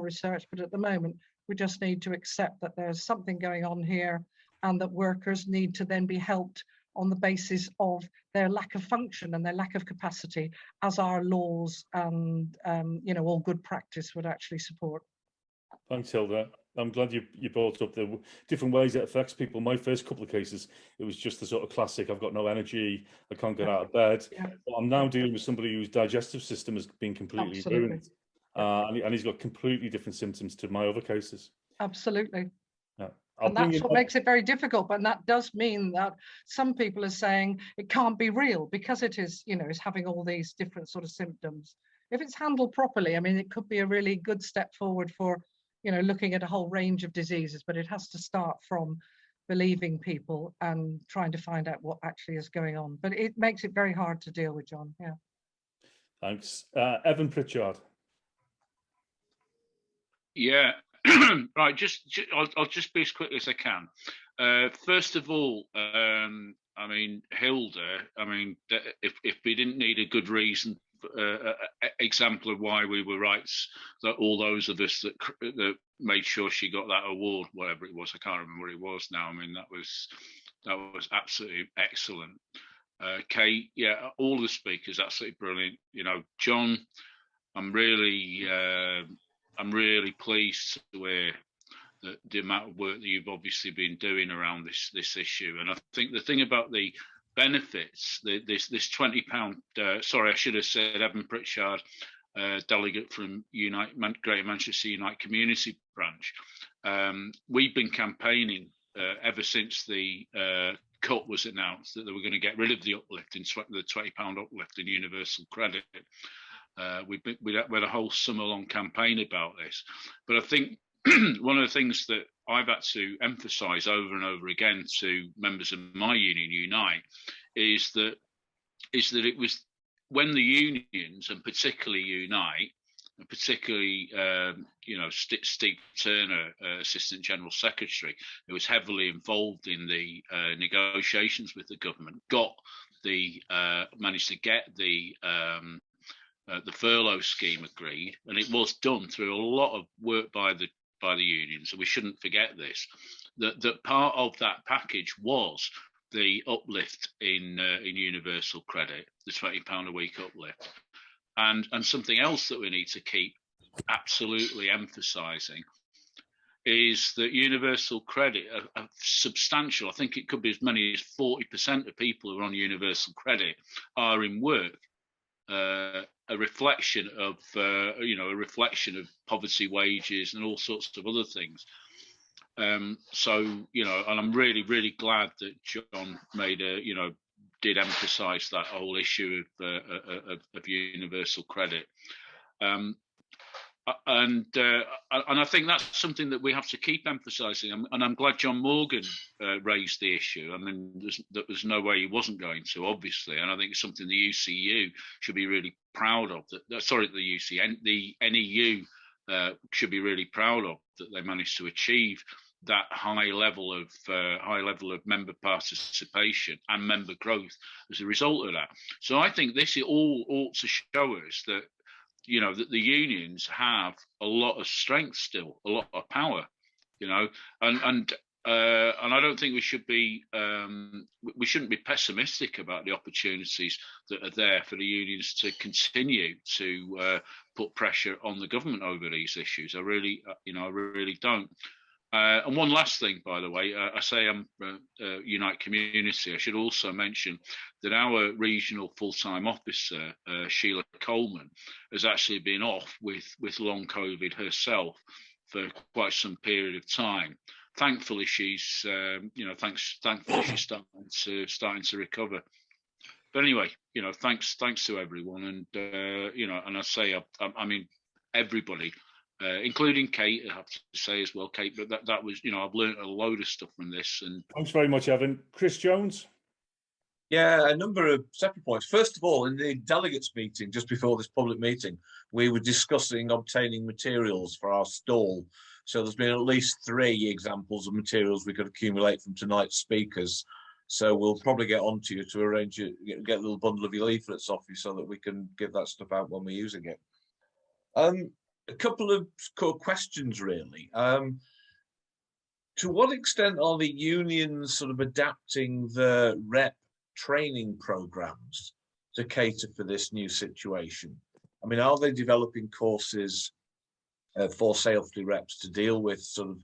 S4: research, but at the moment we just need to accept that there's something going on here, and that workers need to then be helped on the basis of their lack of function and their lack of capacity, as our laws and you know, all good practice would actually support.
S1: Thanks, Hilda. I'm glad you brought up the different ways it affects people. My first couple of cases, it was just the sort of classic, I've got no energy, I can't get out of bed.
S4: Yeah.
S1: But I'm now dealing with somebody whose digestive system has been completely ruined. And he's got completely different symptoms to my other cases.
S4: Absolutely.
S1: Yeah.
S4: And that's what makes it very difficult. But that does mean that some people are saying it can't be real because it is, you know, is having all these different sort of symptoms. If it's handled properly, I mean, it could be a really good step forward for, you know, looking at a whole range of diseases, but it has to start from believing people and trying to find out what actually is going on. But it makes it very hard to deal with, John. Yeah.
S1: Thanks. Evan Pritchard.
S8: Yeah, right. I'll just be as quick as I can. First of all, I mean, Hilda. I mean, if we didn't need a good reason, example of why we were right, that all those of us that made sure she got that award, whatever it was, I can't remember what it was now. I mean, that was absolutely excellent. Kate, yeah, all the speakers absolutely brilliant. You know, John, I'm really pleased to hear the amount of work that you've obviously been doing around this issue. And I think the thing about the benefits, this £20, sorry, I should have said Evan Pritchard, delegate from Greater Manchester Unite Community Branch. We've been campaigning ever since the cut was announced that they were going to get rid of the uplift, the £20 uplift in universal credit. We had a whole summer-long campaign about this, but I think one of the things that I've had to emphasise over and over again to members of my union, Unite, is that it was when the unions, and particularly Unite, and particularly Steve Turner, Assistant General Secretary, who was heavily involved in the negotiations with the government, managed to get the furlough scheme agreed, and it was done through a lot of work by the union. So we shouldn't forget this. That part of that package was the uplift in universal credit, the £20 a week uplift, and something else that we need to keep absolutely emphasising is that universal credit, a substantial, I think it could be as many as 40% of people who are on universal credit are in work. A reflection of poverty wages and all sorts of other things. So and I'm really glad that John did emphasise that whole issue of universal credit. And I think that's something that we have to keep emphasising. And I'm glad John Morgan raised the issue. I mean, there was no way he wasn't going to, obviously. And I think it's something the UCU should be really proud of. The NEU should be really proud of, that they managed to achieve that high level of member participation and member growth as a result of that. So I think this all ought to show us that that the unions have a lot of strength still, a lot of power, and I don't think we shouldn't be pessimistic about the opportunities that are there for the unions to continue to put pressure on the government over these issues. I really don't. And one last thing, by the way, I say I'm Unite Community. I should also mention that our regional full-time officer, Sheila Coleman, has actually been off with long COVID herself for quite some period of time. Thankfully, she's thankfully she's starting to recover. But anyway, thanks to everyone, and and I say I mean everybody. Including Kate, I have to say as well, Kate, but that was, I've learned a load of stuff from this. And
S1: thanks very much, Evan. Chris Jones?
S9: Yeah, a number of separate points. First of all, in the delegates meeting, just before this public meeting, we were discussing obtaining materials for our stall. So there's been at least 3 examples of materials we could accumulate from tonight's speakers. So we'll probably get on to you to arrange it, get a little bundle of your leaflets off you so that we can give that stuff out when we're using it. A couple of core questions, really. To what extent are the unions sort of adapting the rep training programs to cater for this new situation? I mean, are they developing courses for safety reps to deal with sort of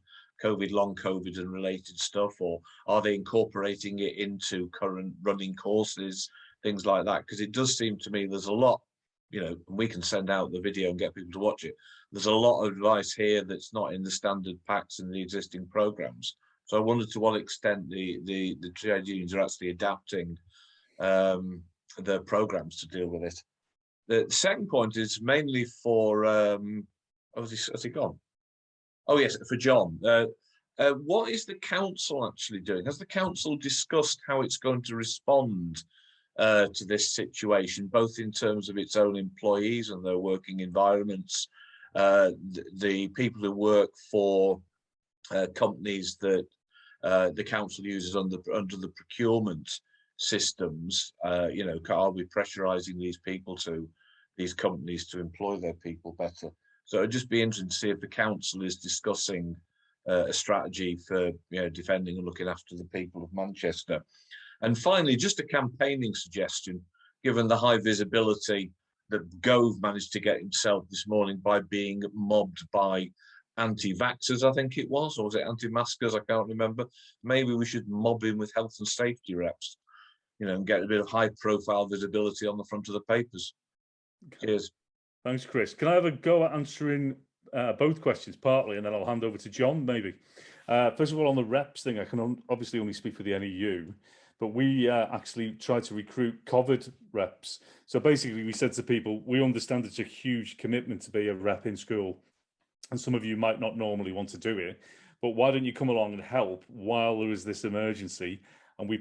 S9: COVID, long COVID and related stuff, or are they incorporating it into current running courses, things like that? Because it does seem to me there's a lot, you know, we can send out the video and get people to watch it. There's a lot of advice here that's not in the standard packs and the existing programs. So I wonder to what extent the trade unions are actually adapting their programs to deal with it. The second point is mainly for, has he gone? Oh yes, for John. What is the council actually doing? Has the council discussed how it's going to respond to this situation, both in terms of its own employees and their working environments, the people who work for companies that the council uses under the procurement systems? You know, are we pressurising these companies to employ their people better? So it'd just be interesting to see if the council is discussing a strategy for, you know, defending and looking after the people of Manchester. And finally, just a campaigning suggestion, given the high visibility that Gove managed to get himself this morning by being mobbed by anti-vaxxers, I think it was, or was it anti-maskers? I can't remember. Maybe we should mob him with health and safety reps, you know, and get a bit of high-profile visibility on the front of the papers. Cheers.
S1: Thanks, Chris. Can I have a go at answering both questions partly, and then I'll hand over to John, maybe? First of all, on the reps thing, I can obviously only speak for the NEU, but we actually tried to recruit COVID reps. So basically, we said to people, we understand it's a huge commitment to be a rep in school, and some of you might not normally want to do it, but why don't you come along and help while there is this emergency? And we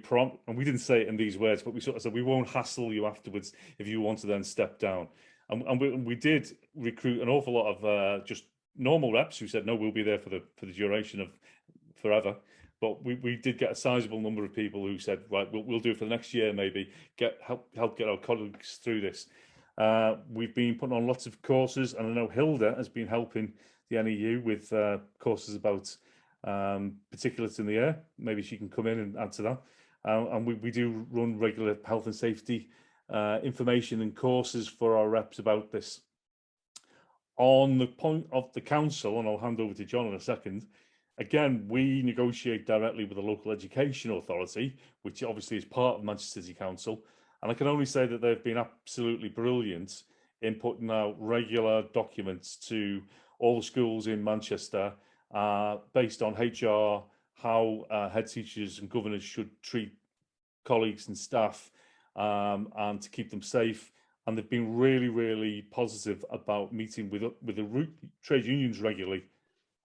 S1: didn't say it in these words, but we sort of said, we won't hassle you afterwards if you want to then step down. And we did recruit an awful lot of just normal reps who said, no, we'll be there for the duration of forever. But we did get a sizable number of people who said, right, we'll do it for the next year, maybe help get our colleagues through this. We've been putting on lots of courses, and I know Hilda has been helping the NEU with courses about particulates in the air. Maybe she can come in and add to that. And we do run regular health and safety information and courses for our reps about this. On the point of the council, and I'll hand over to John in a second, again, we negotiate directly with the local education authority, which obviously is part of Manchester City Council, and I can only say that they've been absolutely brilliant in putting out regular documents to all the schools in Manchester based on HR, how head teachers and governors should treat colleagues and staff, and to keep them safe. And they've been really, really positive about meeting with the trade unions regularly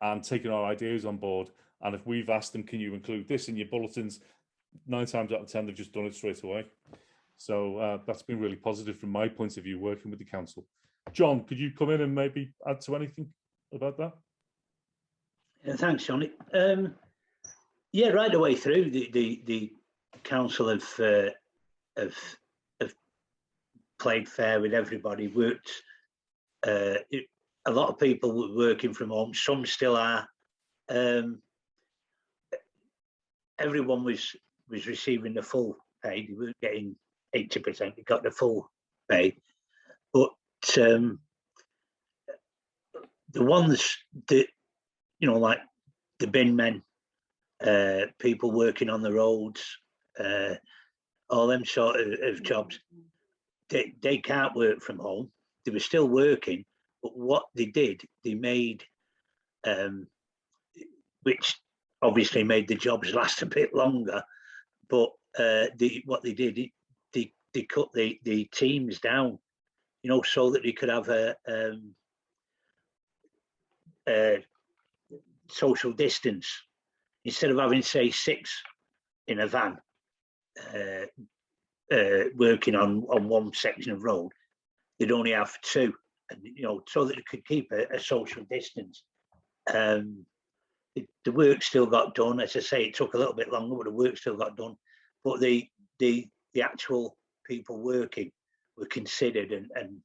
S1: and taking our ideas on board. And if we've asked them, can you include this in your bulletins, 9 times out of 10, they've just done it straight away. So that's been really positive from my point of view, working with the council. John, could you come in and maybe add to anything about that?
S3: Yeah, thanks, Johnny. Yeah, right the way through, the council have played fair with everybody. Worked. A lot of people were working from home. Some still are. Everyone was receiving the full pay. They weren't getting 80%. They got the full pay. But the ones that, you know, like the bin men, people working on the roads, all them sort of jobs, they can't work from home. They were still working, but what they did, they made, which obviously made the jobs last a bit longer, but what they did, they cut the teams down, you know, so that they could have a social distance. Instead of having, say, 6 in a van working on one section of road, they'd only have 2, and, you know, so that they could keep a social distance. The work still got done. As I say, it took a little bit longer, but the work still got done. But the actual people working were considered, and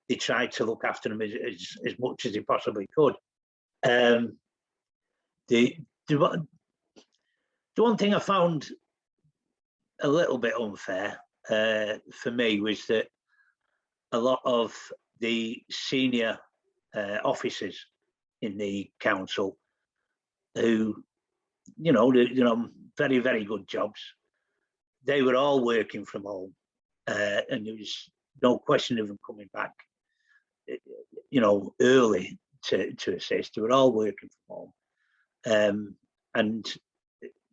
S3: they tried to look after them as much as they possibly could. The one thing I found a little bit unfair for me was that a lot of the senior officers in the council who, very, very good jobs. They were all working from home, and there was no question of them coming back, early to assist. They were all working from home. And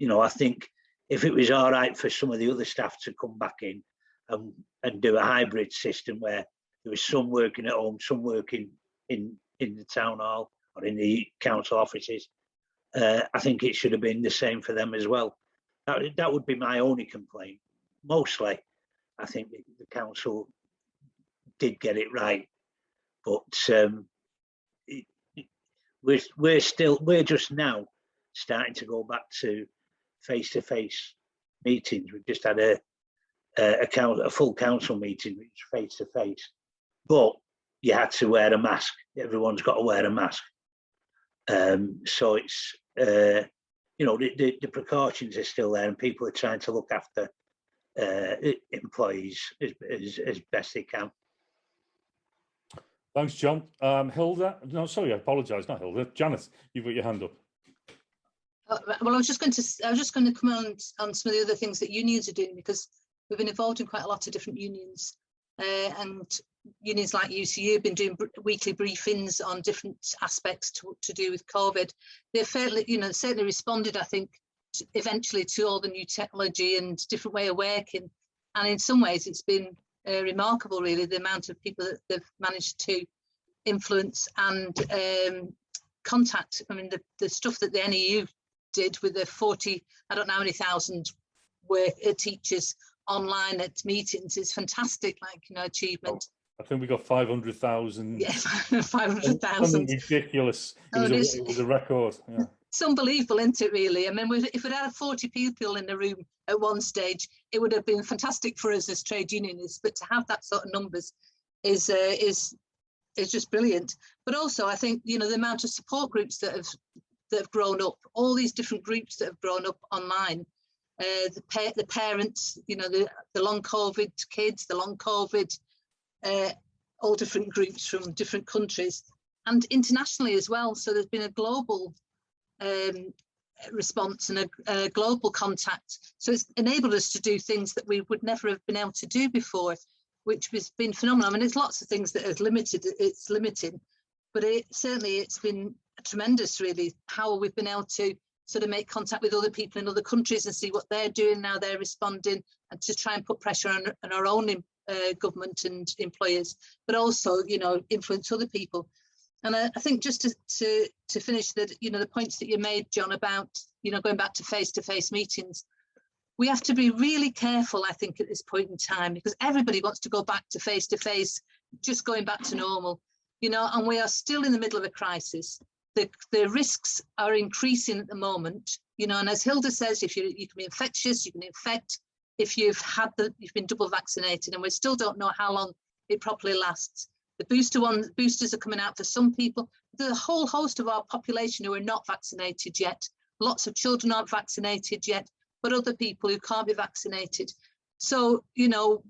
S3: I think if it was all right for some of the other staff to come back in and do a hybrid system where there was some working at home, some working in the town hall or in the council offices, I think it should have been the same for them as well. That would be my only complaint. Mostly, I think the council did get it right, but we're just now starting to go back to face-to-face meetings. We've just had a full council meeting, which is face-to-face, but you had to wear a mask. Everyone's got to wear a mask. So it's the precautions are still there, and people are trying to look after employees as best they can.
S1: Thanks, John. Hilda, no, sorry, I apologise, not Hilda. Janet, you've got your hand up.
S5: Well, I was just going to come on some of the other things that unions are doing, because we've been involved in quite a lot of different unions, and unions like UCU have been doing weekly briefings on different aspects to do with COVID. They're fairly, certainly responded, I think, eventually to all the new technology and different way of working. And in some ways, it's been remarkable, really, the amount of people that they've managed to influence and contact. I mean, the stuff that the NEU did with the 40, I don't know how many thousand teachers online at meetings is fantastic, achievement.
S1: I think we got 500,000.
S5: Yes, 500,000.
S1: Ridiculous. It was a record. Yeah.
S5: It's unbelievable, isn't it, really? I mean, if we'd had 40 people in the room at one stage, it would have been fantastic for us as trade unionists, but to have that sort of numbers is just brilliant. But also, I think, the amount of support groups that have grown up, all these different groups that have grown up online, the parents, the long COVID kids, the long COVID, all different groups from different countries and internationally as well. So there's been a global response and a global contact. So it's enabled us to do things that we would never have been able to do before, which has been phenomenal. I mean, it's lots of things that are limited, it's limiting, but it's been tremendous, really, how we've been able to sort of make contact with other people in other countries and see what they're doing, now they're responding, and to try and put pressure on our own government and employers, but also, influence other people. And I think just to finish that, the points that you made, John, about, going back to face-to-face meetings, we have to be really careful, I think, at this point in time, because everybody wants to go back to face-to-face, just going back to normal, and we are still in the middle of a crisis. The risks are increasing at the moment, and as Hilda says, if you can be infectious, you can infect. If you've been double vaccinated, and we still don't know how long it properly lasts. The boosters are coming out for some people. There's a whole host of our population who are not vaccinated yet. Lots of children aren't vaccinated yet, but other people who can't be vaccinated. So,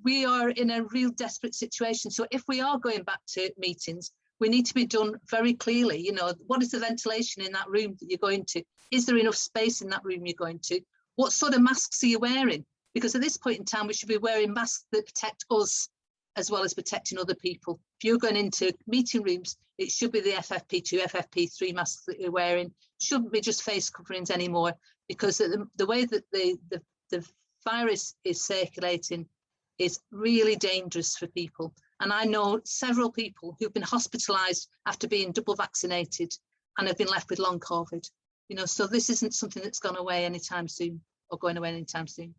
S5: we are in a real desperate situation. So if we are going back to meetings, we need to be done very clearly. What is the ventilation in that room that you're going to? Is there enough space in that room you're going to? What sort of masks are you wearing? Because at this point in time, we should be wearing masks that protect us as well as protecting other people. If you're going into meeting rooms, it should be the FFP2, FFP3 masks that you're wearing. It shouldn't be just face coverings anymore, because the way that the virus is circulating is really dangerous for people. And I know several people who've been hospitalised after being double vaccinated and have been left with long COVID. So this isn't something that's gone away anytime soon or going away anytime soon.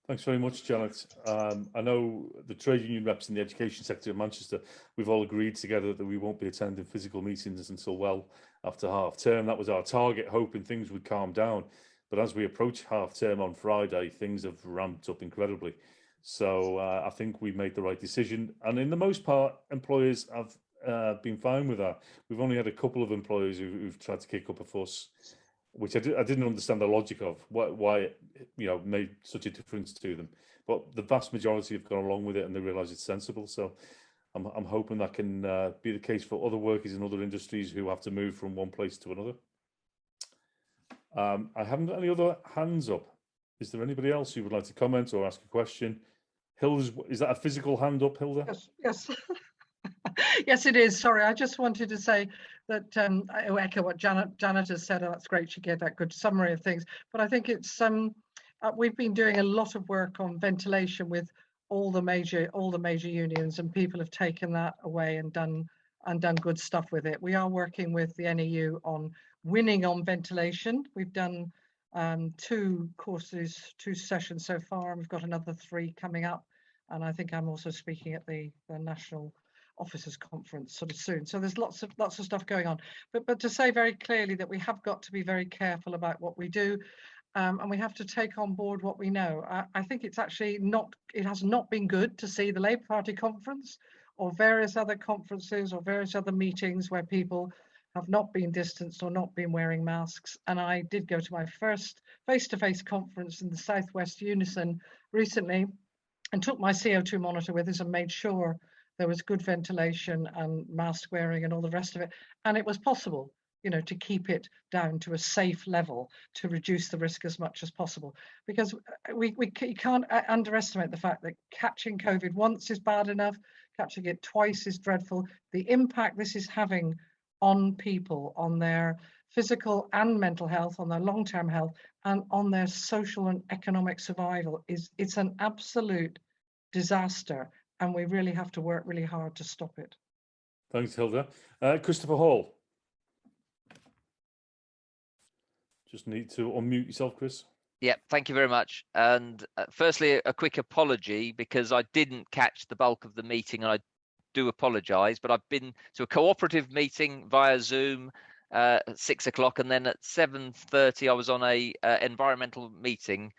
S1: Thanks very much, Janet. I know the trade union reps in the education sector of Manchester, we've all agreed together that we won't be attending physical meetings until well after half term. That was our target, hoping things would calm down. But as we approach half term on Friday, things have ramped up incredibly. So I think we made the right decision. And in the most part, employers have been fine with that. We've only had a couple of employers who've tried to kick up a fuss, which I didn't understand the logic of, why it made such a difference to them. But the vast majority have gone along with it and they realise it's sensible. So I'm hoping that can be the case for other workers in other industries who have to move from one place to another. I haven't got any other hands up. Is there anybody else who would like to comment or ask a question? Hilda, is that a physical hand up, Hilda?
S4: Yes, yes. Yes, it is. Sorry, I just wanted to say that I echo what Janet has said. That's great. She gave that good summary of things. But I think it's we've been doing a lot of work on ventilation with all the major unions, and people have taken that away and done good stuff with it. We are working with the NEU on winning on ventilation. We've done 2 courses, 2 sessions so far, and we've got another 3 coming up. And I think I'm also speaking at the National Officers Conference sort of soon. So there's lots of stuff going on. But to say very clearly that we have got to be very careful about what we do, and we have to take on board what we know. I think it's actually it has not been good to see the Labour Party conference or various other conferences or various other meetings where people have not been distanced or not been wearing masks. And I did go to my first face-to-face conference in the Southwest Unison recently and took my CO2 monitor with us and made sure there was good ventilation and mask wearing and all the rest of it. And it was possible, to keep it down to a safe level to reduce the risk as much as possible. Because we can't underestimate the fact that catching COVID once is bad enough, catching it twice is dreadful. The impact this is having on people, on their physical and mental health, on their long-term health, and on their social and economic survival it's an absolute disaster, and we really have to work really hard to stop it.
S1: Thanks, Hilda. Christopher Hall. Just need to unmute yourself, Chris.
S10: Yeah, thank you very much. And firstly, a quick apology because I didn't catch the bulk of the meeting, and I do apologise, but I've been to a cooperative meeting via Zoom at 6 o'clock, and then at 7:30 I was on a environmental meeting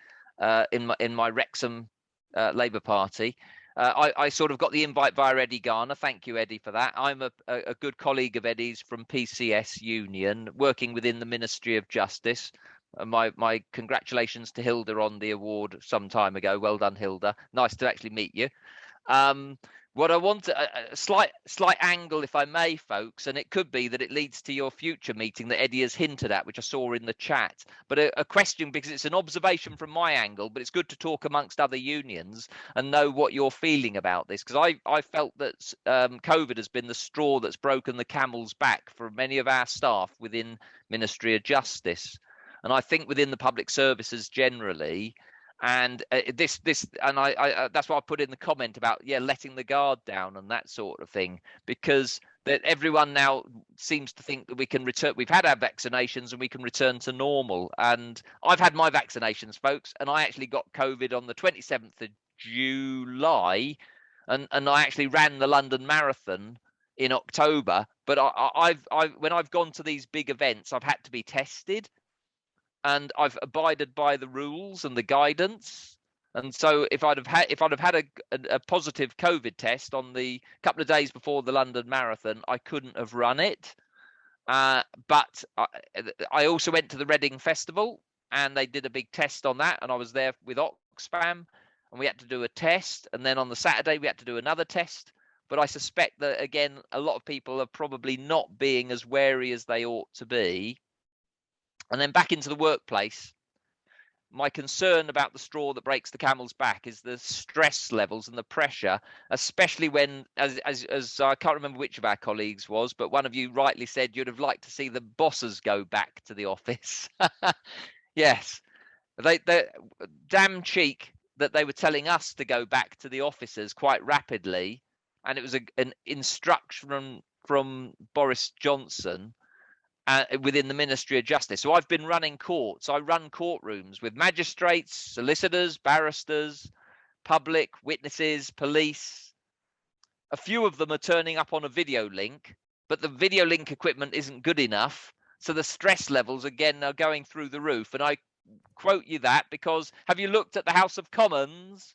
S10: in my Wrexham Labour Party. I sort of got the invite via Eddie Garner. Thank you, Eddie, for that. I'm a good colleague of Eddie's from PCS Union, working within the Ministry of Justice. My congratulations to Hilda on the award some time ago. Well done, Hilda. Nice to actually meet you. What I want, a slight angle, if I may, folks, and it could be that it leads to your future meeting that Eddie has hinted at, which I saw in the chat. But a question, because it's an observation from my angle, but it's good to talk amongst other unions and know what you're feeling about this. Because I felt that COVID has been the straw that's broken the camel's back for many of our staff within Ministry of Justice. And I think within the public services generally, and this and I that's why I put in the comment about letting the guard down and that sort of thing, because that everyone now seems to think that we can return. We've had our vaccinations and we can return to normal. And I've had my vaccinations, folks, and I actually got COVID on the 27th of July, and I actually ran the London Marathon in October. But I've when I've gone to these big events, I've had to be tested. And I've abided by the rules and the guidance. And so if I'd have had a positive COVID test on the couple of days before the London Marathon, I couldn't have run it. But I also went to the Reading Festival, and they did a big test on that. And I was there with Oxfam, and we had to do a test. And then on the Saturday, we had to do another test. But I suspect that, again, a lot of people are probably not being as wary as they ought to be. And then back into the workplace, my concern about the straw that breaks the camel's back is the stress levels and the pressure, especially when, as I can't remember which of our colleagues was, but one of you rightly said you'd have liked to see the bosses go back to the office. Yes, they damn cheek that they were telling us to go back to the offices quite rapidly, and it was an instruction from Boris Johnson. Within the Ministry of Justice. So I've been running courts. I run courtrooms with magistrates, solicitors, barristers, public, witnesses, police. A few of them are turning up on a video link, but the video link equipment isn't good enough. So the stress levels, again, are going through the roof. And I quote you that because have you looked at the House of Commons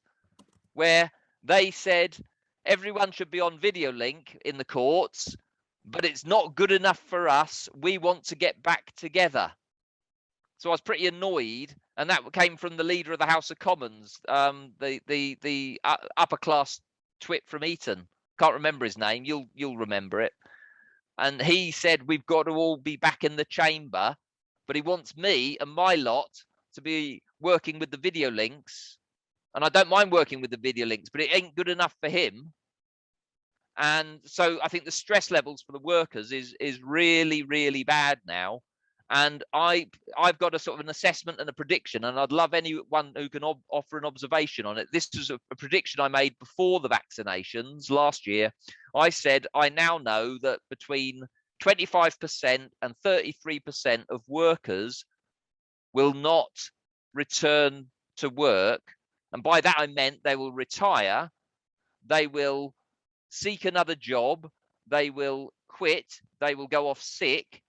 S10: where they said everyone should be on video link in the courts, but it's not good enough for us. We want to get back together. So I was pretty annoyed, and that came from the leader of the House of Commons, the upper class twit from Eton. can't remember his name. You'll remember it. And he said we've got to all be back in the chamber, but he wants me and my lot to be working with the video links. And I don't mind working with the video links, but it ain't good enough for him. And so I think the stress levels for the workers is really, really bad now. And I've got a sort of an assessment and a prediction, and I'd love anyone who can offer an observation on it. This was a prediction I made before the vaccinations last year. I said I now know that between 25% and 33% of workers will not return to work. And by that I meant they will retire, they will seek another job, they will quit, they will go off sick,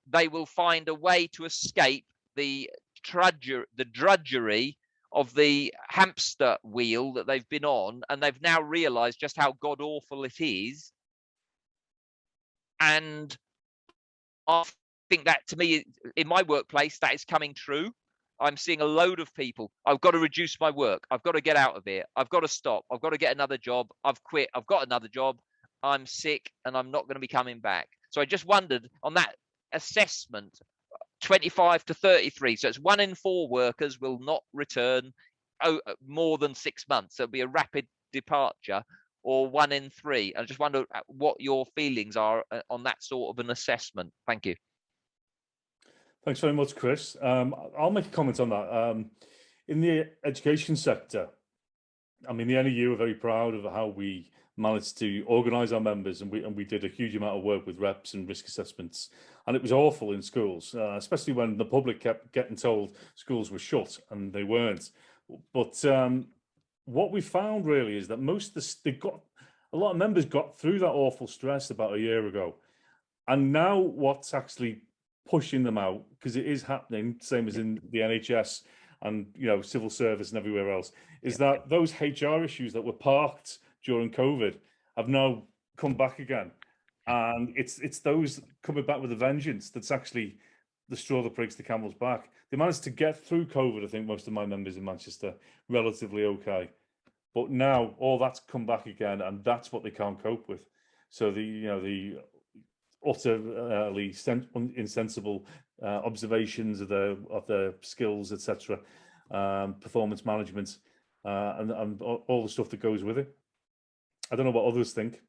S10: they will find a way to escape the drudgery of the hamster wheel that they've been on, and they've now realized just how god awful it is. And I think that, to me, in my workplace, that is coming true. I'm seeing a load of people. I've got to reduce my work. I've got to get out of here. I've got to stop. I've got to get another job. I've quit. I've got another job. I'm sick and I'm not going to be coming back. So I just wondered on that assessment, 25 to 33. So it's 1 in 4 workers will not return more than 6 months. So it'll be a rapid departure, or 1 in 3. I just wonder what your feelings are on that sort of an assessment. Thank you.
S1: Thanks very much, Chris. I'll make a comment on that. In the education sector, I mean, the NEU are very proud of how we managed to organise our members, and we did a huge amount of work with reps and risk assessments. And it was awful in schools, especially when the public kept getting told schools were shut, and they weren't. But what we found really is that a lot of members got through that awful stress about a year ago, and now what's actually pushing them out, because it is happening, same as in the NHS and civil service and everywhere else, is that those HR issues that were parked during COVID have now come back again, and it's those coming back with a vengeance that's actually the straw that breaks the camel's back. They managed to get through COVID, I think, most of my members in Manchester, relatively okay, but now all that's come back again, and that's what they can't cope with. So the utterly insensible observations of the skills, etc., performance management, and all the stuff that goes with it. I don't know what others think.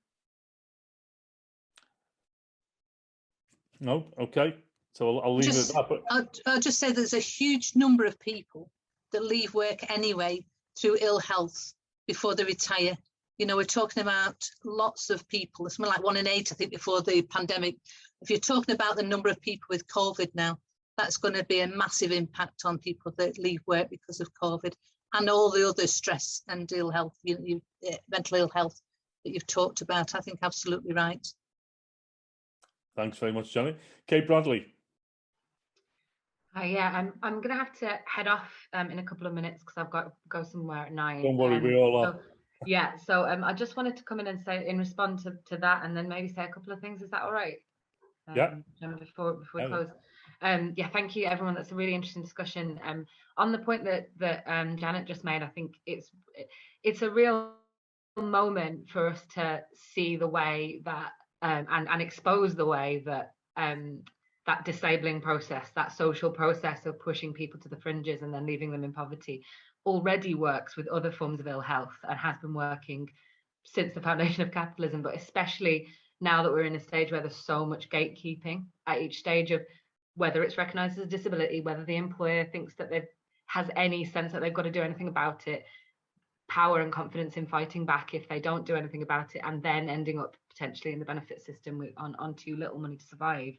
S1: No, okay. So I'll leave it at that. But
S5: I'll just say there's a huge number of people that leave work anyway through ill health before they retire. We're talking about lots of people. It's more like 1 in 8, I think, before the pandemic. If you're talking about the number of people with COVID now, that's going to be a massive impact on people that leave work because of COVID, and all the other stress and ill health, mental ill health that you've talked about. I think absolutely right.
S1: Thanks very much, Johnny. Kate Bradley.
S2: Yeah, I'm going to have to head off in a couple of minutes because I've got to go somewhere at 9.
S1: Don't worry, we all are.
S2: So I just wanted to come in and say, in response to that, and then maybe say a couple of things. Is that all right?
S1: Yeah.
S2: Before we close. Yeah, thank you, everyone. That's a really interesting discussion. On the point that Janet just made, I think it's a real moment for us to see the way that and expose the way that that disabling process, that social process of pushing people to the fringes and then leaving them in poverty, already works with other forms of ill health and has been working since the foundation of capitalism, but especially now that we're in a stage where there's so much gatekeeping at each stage of whether it's recognized as a disability, whether the employer thinks that has any sense that they've got to do anything about it, power and confidence in fighting back if they don't do anything about it, and then ending up potentially in the benefit system on too little money to survive,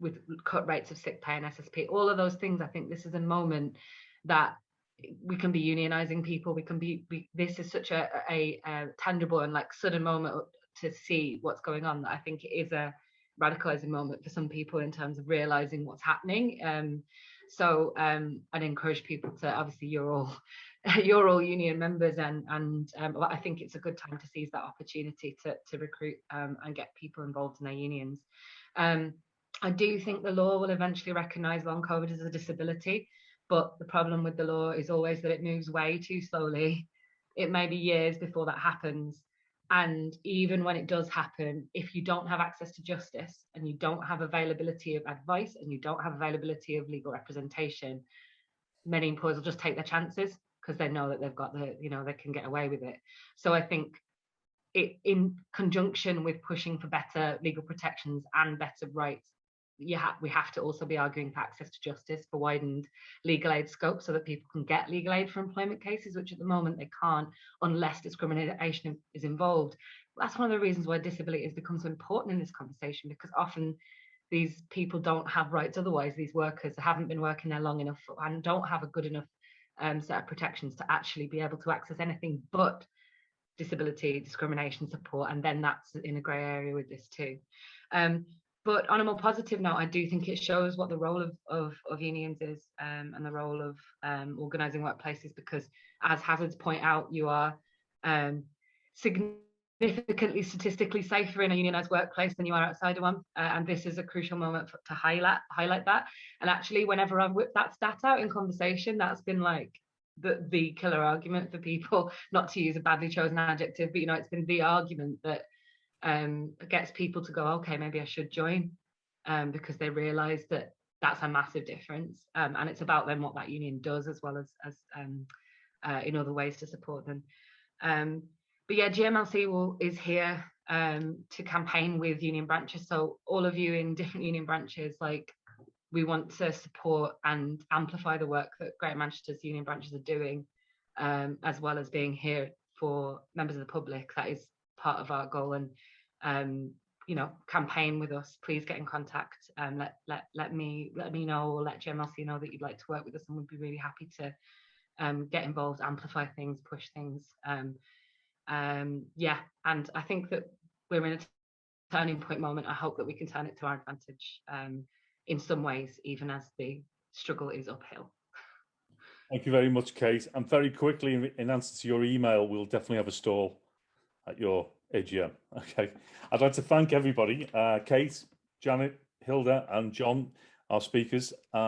S2: with cut rates of sick pay and SSP, all of those things. I think this is a moment that we can be unionizing people. We can be this is such a tangible and sudden moment to see what's going on, that I think it is a radicalizing moment for some people in terms of realizing what's happening. I'd encourage people to, obviously you're all union members, and I think it's a good time to seize that opportunity to recruit and get people involved in their unions. I do think the law will eventually recognize long COVID as a disability, but the problem with the law is always that it moves way too slowly. It may be years before that happens. And even when it does happen, if you don't have access to justice and you don't have availability of advice and you don't have availability of legal representation, many employers will just take their chances because they know that they've got the, they can get away with it. So I think it, in conjunction with pushing for better legal protections and better rights, we have to also be arguing for access to justice, for widened legal aid scope so that people can get legal aid for employment cases, which at the moment they can't unless discrimination is involved. That's one of the reasons why disability has become so important in this conversation, because often these people don't have rights otherwise. These workers haven't been working there long enough and don't have a good enough set of protections to actually be able to access anything but disability discrimination support, and then that's in a grey area with this too. But on a more positive note, I do think it shows what the role of unions is, and the role of organising workplaces, because as hazards point out, you are significantly statistically safer in a unionised workplace than you are outside of one, and this is a crucial moment to highlight that. And actually, whenever I've whipped that stat out in conversation, that's been like the killer argument for people, not to use a badly chosen adjective, but it's been the argument that gets people to go, okay, maybe I should join, because they realise that that's a massive difference, and it's about then what that union does as well as in other ways to support them. But yeah, GMLC is here to campaign with union branches. So all of you in different union branches, we want to support and amplify the work that Greater Manchester's union branches are doing, as well as being here for members of the public. That is part of our goal. And campaign with us. Please get in contact. Let me know, or let GMLC know that you'd like to work with us, and we'd be really happy to get involved, amplify things, push things. Yeah, and I think that we're in a turning point moment. I hope that we can turn it to our advantage in some ways, even as the struggle is uphill.
S1: Thank you very much, Kate. And very quickly, in answer to your email, we'll definitely have a stall at your AGM. Okay. I'd like to thank everybody, Kate, Janet, Hilda and John, our speakers.